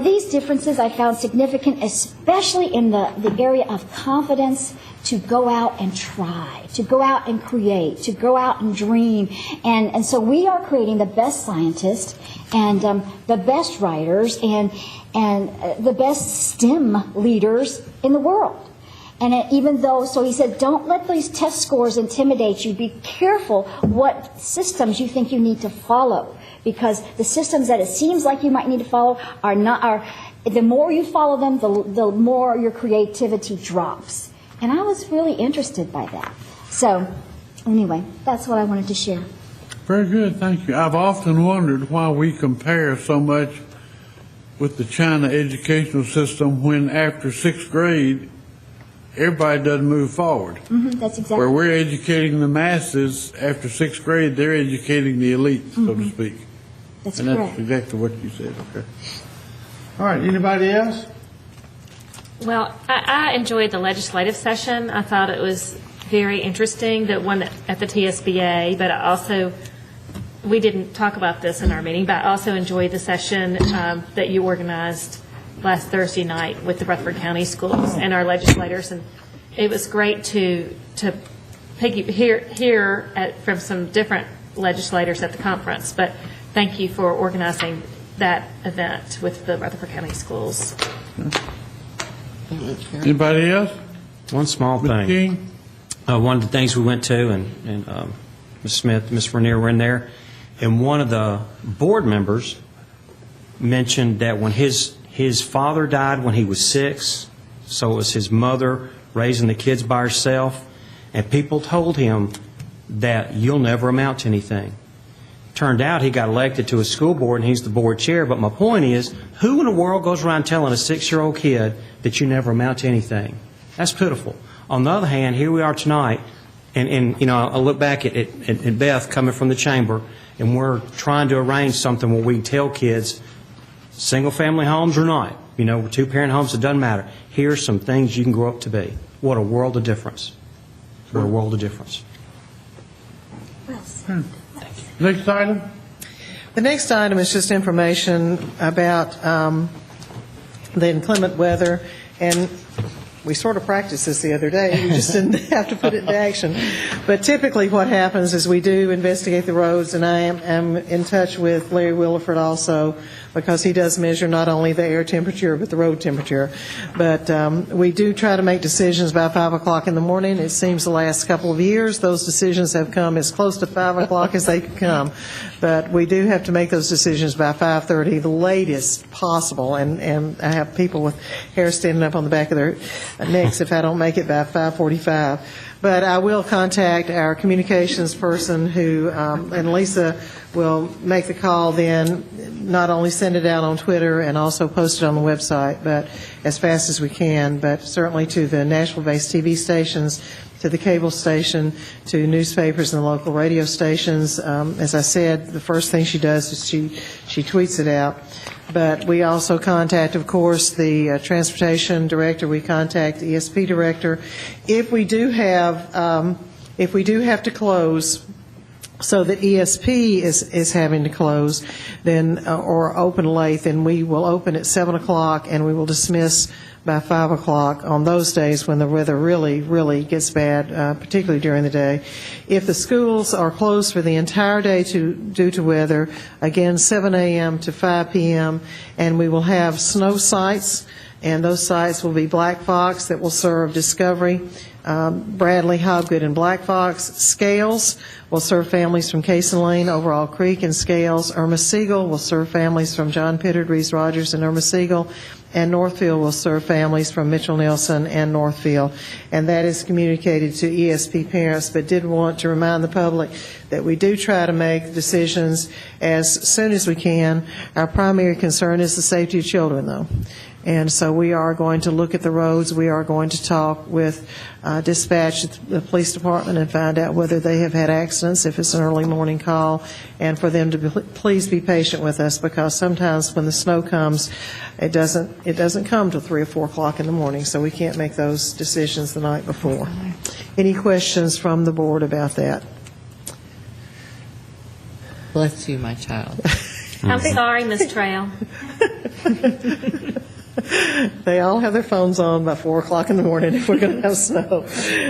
these differences I found significant, especially in the area of confidence to go out and try, to go out and create, to go out and dream. And so we are creating the best scientists and the best writers and the best STEM leaders in the world. And even though, so he said, don't let these test scores intimidate you. Be careful what systems you think you need to follow, because the systems that it seems like you might need to follow the more you follow them, the more your creativity drops. And I was really interested by that. So anyway, that's what I wanted to share. Very good, thank you. I've often wondered why we compare so much with the China educational system when after 6th grade, everybody doesn't move forward. That's exactly. Where we're educating the masses, after 6th grade, they're educating the elite, so to speak. That's And correct. that's exactly what you said, okay. All right, anybody else? Well, I enjoyed the legislative session. I thought it was very interesting, the one at the TSBA, but I also, we didn't talk about this in our meeting, but I also enjoyed the session that you organized last Thursday night with the Rutherford County Schools and our legislators, and it was great to hear from some different legislators at the conference, but thank you for organizing that event with the Rutherford County Schools. Anybody else? One small thing. King? One of the things we went to, and Ms. Smith, Ms. Vernier were in there, and one of the board members mentioned that when his father died when he was 6, so it was his mother raising the kids by herself, and people told him that you'll never amount to anything. Turned out he got elected to a school board and he's the board chair, but my point is, who in the world goes around telling a 6-year-old kid that you never amount to anything? That's pitiful. On the other hand, here we are tonight, and you know, I look back at Beth coming from the chamber, and we're trying to arrange something where we can tell kids, single-family homes or not, you know, 2-parent homes, it doesn't matter. Here's some things you can grow up to be. What a world of difference. What a world of difference. Next item? The next item is just information about the inclement weather, and we sort of practiced this the other day. We just didn't have to put it into action. But typically what happens is we do investigate the roads, and I am in touch with Larry Williford also, because he does measure not only the air temperature but the road temperature. But we do try to make decisions by 5 o'clock in the morning. It seems the last couple of years those decisions have come as close to 5 o'clock as they could come. But we do have to make those decisions by 5:30, the latest possible. And I have people with hair standing up on the back of their necks if I don't make it by 5:45. But I will contact our communications person who, and Lisa will make the call then, not only send it out on Twitter and also post it on the website, but as fast as we can, but certainly to the Nashville-based TV stations, to the cable station, to newspapers and local radio stations. As I said, the first thing she does is she tweets it out. But we also contact, of course, the transportation director. We contact the ESP director. If we do have to close, so that ESP is having to close, then or open late, then we will open at 7 o'clock and we will dismiss by 5 o'clock on those days when the weather really, really gets bad, particularly during the day. If the schools are closed for the entire day due to weather, again, 7 a.m. to 5 p.m., and we will have snow sites, and those sites will be Black Fox that will serve Discovery, Bradley, Hobgood, and Black Fox. Scales will serve families from Cason Lane, Overall Creek, and Scales. Irma Siegel will serve families from John Pittard, Rees Rogers, and Irma Siegel. And Northfield will serve families from Mitchell Nelson and Northfield. And that is communicated to ESP parents, but did want to remind the public that we do try to make decisions as soon as we can. Our primary concern is the safety of children, though. And so we are going to look at the roads. We are going to talk with dispatch at the police department and find out whether they have had accidents, if it's an early morning call, and for them to please be patient with us, because sometimes when the snow comes, it doesn't come till 3 or 4 o'clock in the morning, so we can't make those decisions the night before. Any questions from the board about that? Bless you, my child. I'm sorry, Ms. Trail. They all have their phones on by 4 o'clock in the morning if we're going to have snow.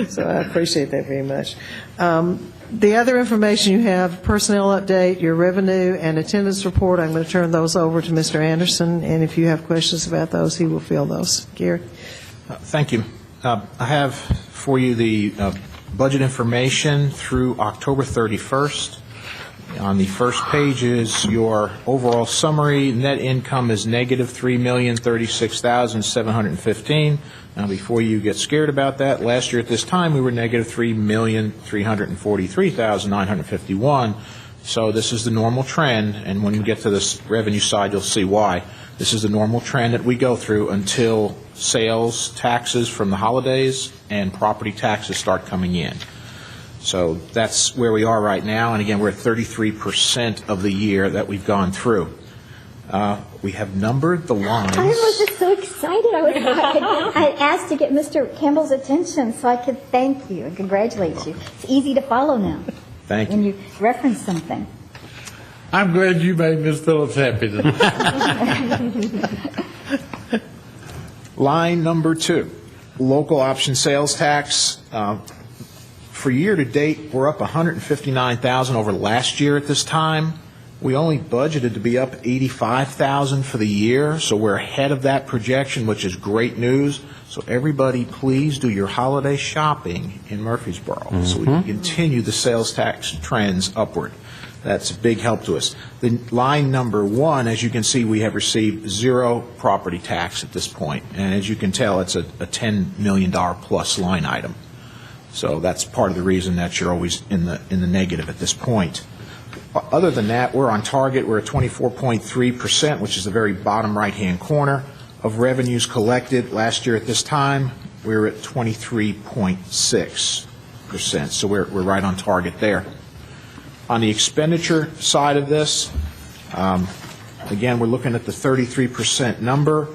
So I appreciate that very much. The other information you have, personnel update, your revenue and attendance report, I'm going to turn those over to Mr. Anderson, and if you have questions about those, he will field those. Gary? Thank you. I have for you the budget information through October 31st. On the first page is your overall summary. Net income is negative $3,036,715. Now, before you get scared about that, last year at this time we were negative $3,343,951. So this is the normal trend, and when you get to this revenue side, you'll see why. This is the normal trend that we go through until sales taxes from the holidays and property taxes start coming in. So that's where we are right now, and again, we're at 33% of the year that we've gone through. We have numbered the lines. I was just so excited. I asked to get Mr. Campbell's attention so I could thank you and congratulate you. It's easy to follow now. Thank you. When you reference something. I'm glad you made Ms. Phillips happy tonight. Line number 2, local option sales tax. For year to date, we're up $159,000 over last year at this time. We only budgeted to be up $85,000 for the year, so we're ahead of that projection, which is great news. So everybody, please do your holiday shopping in Murfreesboro so we can continue the sales tax trends upward. That's a big help to us. The line number 1, as you can see, we have received 0 property tax at this point, and as you can tell, it's a $10 million plus line item. So that's part of the reason that you're always in the negative at this point. Other than that, we're on target. We're at 24.3%, which is the very bottom right-hand corner of revenues collected. Last year at this time, we were at 23.6%. So we're right on target there. On the expenditure side of this, again, we're looking at the 33% number.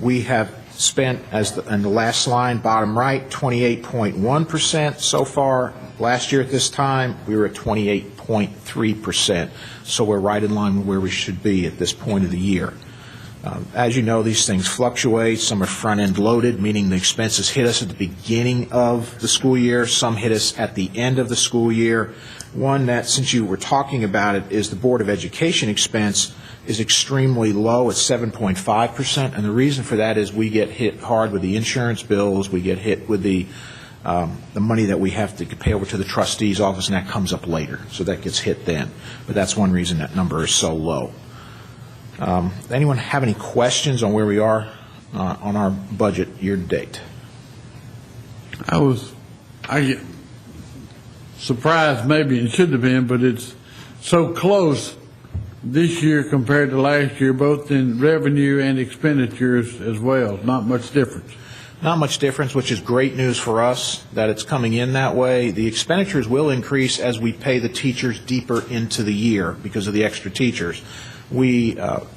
We have spent, in the last line, bottom right, 28.1% so far. Last year at this time, we were at 28.3%. So we're right in line with where we should be at this point of the year. As you know, these things fluctuate. Some are front-end loaded, meaning the expenses hit us at the beginning of the school year. Some hit us at the end of the school year. One that, since you were talking about it, is the Board of Education expense is extremely low at 7.5%. And the reason for that is we get hit hard with the insurance bills. We get hit with the money that we have to pay over to the trustee's office, and that comes up later. So that gets hit then. But that's one reason that number is so low. Anyone have any questions on where we are on our budget year to date? I get surprised, maybe it shouldn't have been, but it's so close this year compared to last year, both in revenue and expenditures as well. Not much difference. Not much difference, which is great news for us that it's coming in that way. The expenditures will increase as we pay the teachers deeper into the year because of the extra teachers. We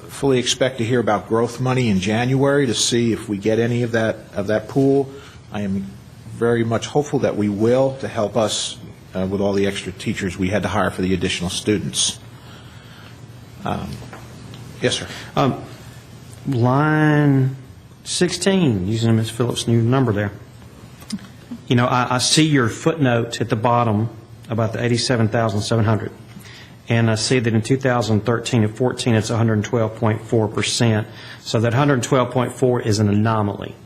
fully expect to hear about growth money in January to see if we get any of that pool. I am very much hopeful that we will, to help us with all the extra teachers we had to hire for the additional students. Yes, sir. Line 16, using Ms. Phillips' new number there. You know, I see your footnote at the bottom about the $87,700. And I see that in 2013 and 14, it's 112.4%. So that 112.4 is an anomaly.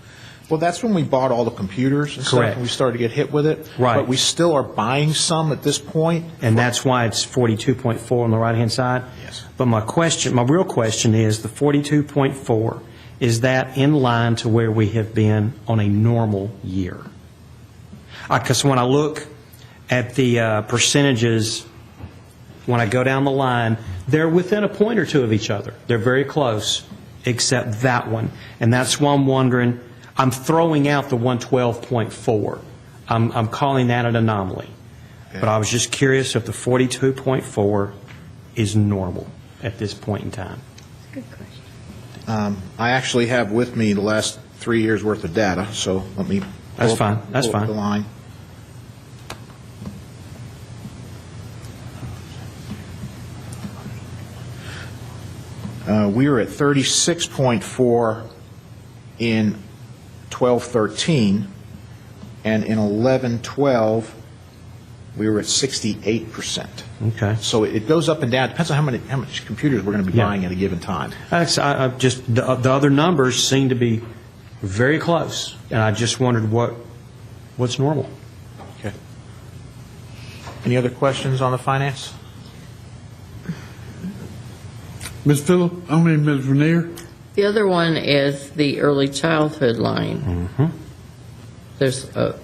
Well, that's when we bought all the computers and stuff, and we started to get hit with it. Right. But we still are buying some at this point. And that's why it's 42.4 on the right-hand side? Yes. But my real question is, the 42.4, is that in line to where we have been on a normal year? Because when I look at the percentages, when I go down the line, they're within a point or two of each other. They're very close, except that one. And that's why I'm wondering, I'm throwing out the 112.4. I'm calling that an anomaly. Okay. But I was just curious if the 42.4 is normal at this point in time. Good question. I actually have with me the last 3 years' worth of data, so let me pull up the line. We were at 36.4 in 12-13, and in 11-12, we were at 68%. Okay. So it goes up and down. It depends on how much computers we're going to be buying at a given time. The other numbers seem to be very close, and I just wondered what's normal. Okay. Any other questions on the finance? Ms. Phillip, Ms. Renier? The other one is the early childhood line. Mm-hmm. There's a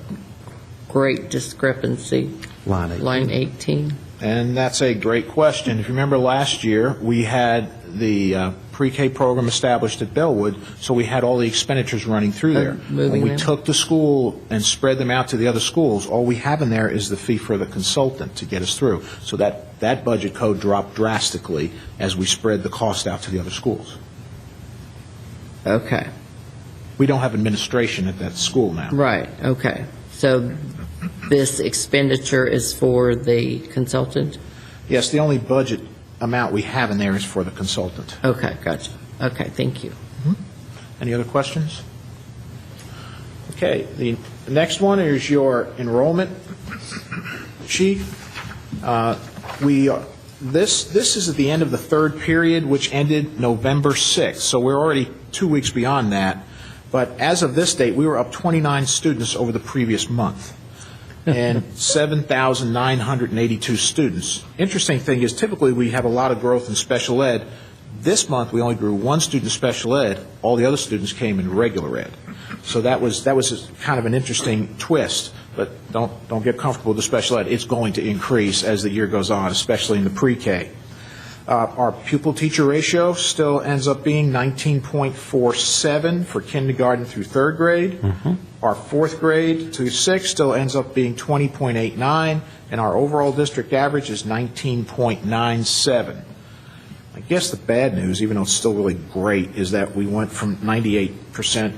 great discrepancy. Line 18. Line 18. And that's a great question. If you remember last year, we had the pre-K program established at Bellwood, so we had all the expenditures running through there. moving When we them. took the school and spread them out to the other schools, all we have in there is the fee for the consultant to get us through. So that budget code dropped drastically as we spread the cost out to the other schools. Okay, We don't have administration at that school now. right, okay. So this expenditure is for the consultant? Yes, the only budget amount we have in there is for the consultant. Okay, gotcha. Okay, thank you. Any other questions? Okay, the next one is your enrollment sheet. This is at the end of the third period, which ended November 6th, so we're already 2 weeks beyond that. But as of this date, we were up 29 students over the previous month, and 7,982 students. Interesting thing is, typically we have a lot of growth in special ed. This month, we only grew one student in special ed. All the other students came in regular ed. So that was kind of an interesting twist. But don't get comfortable with the special ed. It's going to increase as the year goes on, especially in the pre-K. Our pupil-teacher ratio still ends up being 19.47 for kindergarten through third grade. Our fourth grade to sixth still ends up being 20.89, and our overall district average is 19.97. I guess the bad news, even though it's still really great, is that we went from 98%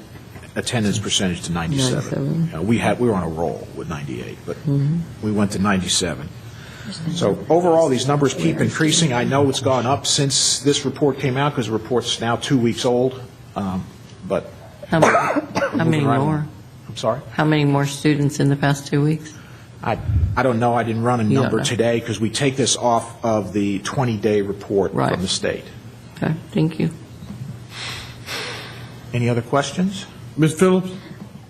attendance percentage to 97. We were on a roll with 98, but we went to 97. So overall, these numbers keep increasing. I know it's gone up since this report came out because the report's now 2 weeks old, but... How many more? I'm sorry? How many more students in the past 2 weeks? I don't know. I didn't run a You don't number know. today because we take this off of the 20-day report Right. from the state. Okay, thank you. Any other questions? Ms. Phillips?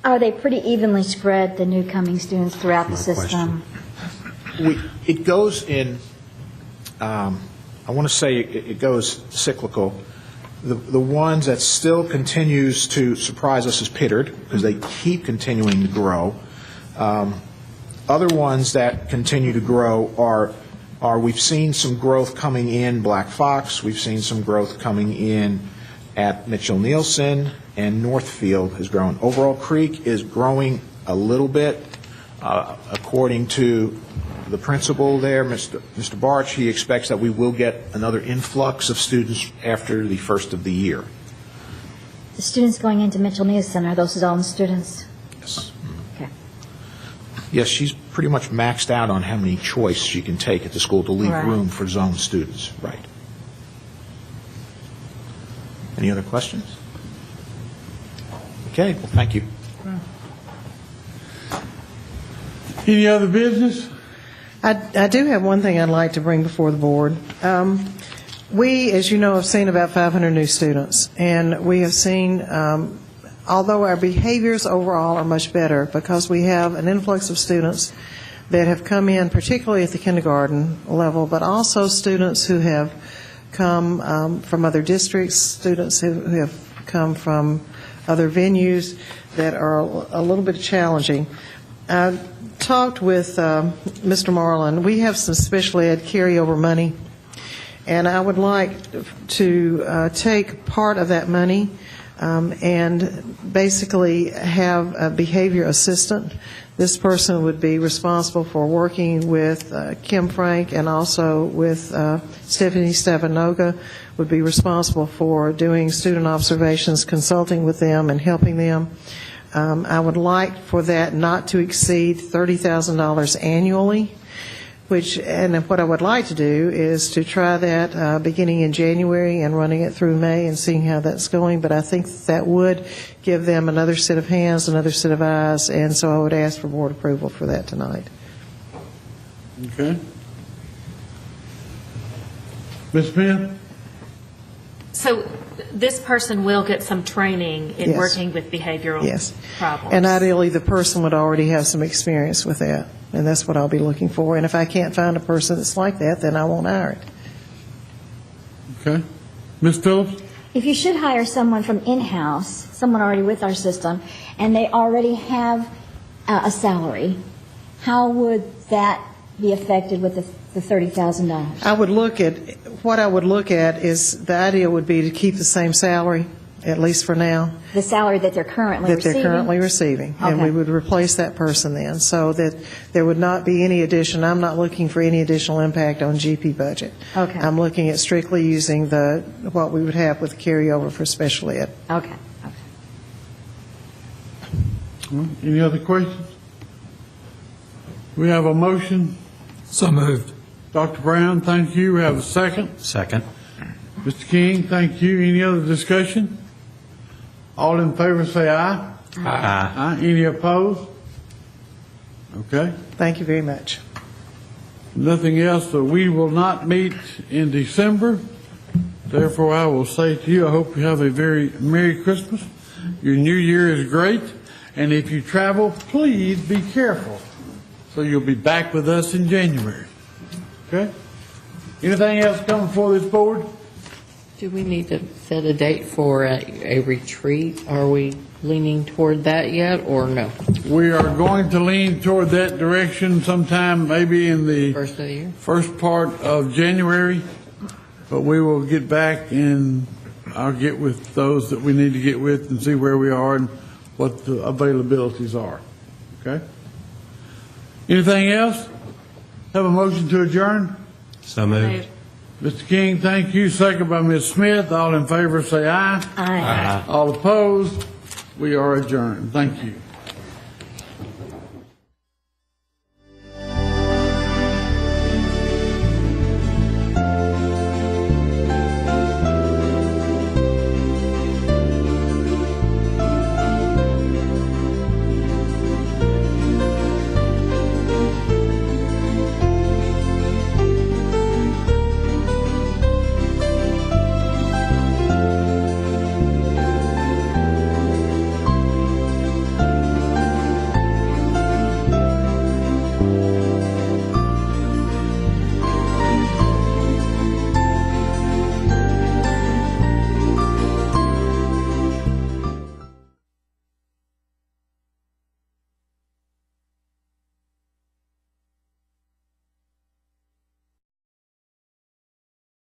Are they pretty evenly spread, the new coming students, throughout the system? It goes in, I want to say it goes cyclical. The ones that still continues to surprise us is Pittard, because they keep continuing to grow. Other ones that continue to grow are we've seen some growth coming in Black Fox, we've seen some growth coming in at Mitchell-Nielsen, and Northfield has grown. Overall, Creek is growing a little bit. According to the principal there, Mr. Barch, he expects that we will get another influx of students after the first of the year. The students going into Mitchell-Nielsen, are those zone students? Yes. Okay. Yes, she's pretty much maxed out on how many choice she can take at the school to leave Right. room for zone students. Right. Any other questions? Okay, well, thank you. Any other business? I do have one thing I'd like to bring before the board. We, as you know, have seen about 500 new students, and we have seen, although our behaviors overall are much better, because we have an influx of students that have come in, particularly at the kindergarten level, but also students who have come from other districts, students who have come from other venues that are a little bit challenging. I talked with Mr. Marlin. We have some special ed carryover money, and I would like to take part of that money and basically have a behavior assistant. This person would be responsible for working with Kim Frank, and also with Stephanie Stavanoga, would be responsible for doing student observations, consulting with them, and helping them. I would like for that not to exceed $30,000 annually, and what I would like to do is to try that beginning in January and running it through May and seeing how that's going. But I think that would give them another set of hands, another set of eyes, and so I would ask for board approval for that tonight. Okay. Ms. Smith? So this person will get some training in Yes. working with behavioral Yes. problems? And ideally, the person would already have some experience with that, and that's what I'll be looking for. And if I can't find a person that's like that, then I won't hire it. Okay. Ms. Phillips? If you should hire someone from in-house, someone already with our system, and they already have a salary, how would that be affected with the the $30,000? I would look at, what I would look at is, the idea would be to keep the same salary, at least for now, The salary that they're currently that receiving? they're currently receiving. And Okay. we would replace that person then, so that there would not be any addition. I'm not looking for any additional impact on GP budget. Okay. I'm looking at strictly using what we would have with carryover for special ed. Okay. Any other questions? We have a motion. So moved. Dr. Brown, thank you. We have a second. Second. Mr. King, thank you. Any other discussion? All in favor say aye. Aye. Any opposed? Okay. Thank you very much. Nothing else, so we will not meet in December. Therefore, I will say to you, I hope you have a very Merry Christmas. Your New Year is great, and if you travel, please be careful, so you'll be back with us in January. Okay? Anything else coming before this board? Do we need to set a date for a retreat? Are we leaning toward that yet, or no? We are going to lean toward that direction sometime maybe in the First of the year? first part of January, but we will get back and I'll get with those that we need to get with and see where we are and what the availabilities are. Okay? Anything else? Have a motion to adjourn? So moved. Mr. King, thank you. Second by Ms. Smith. All in favor say aye. Aye. All opposed? We are adjourned. Thank you.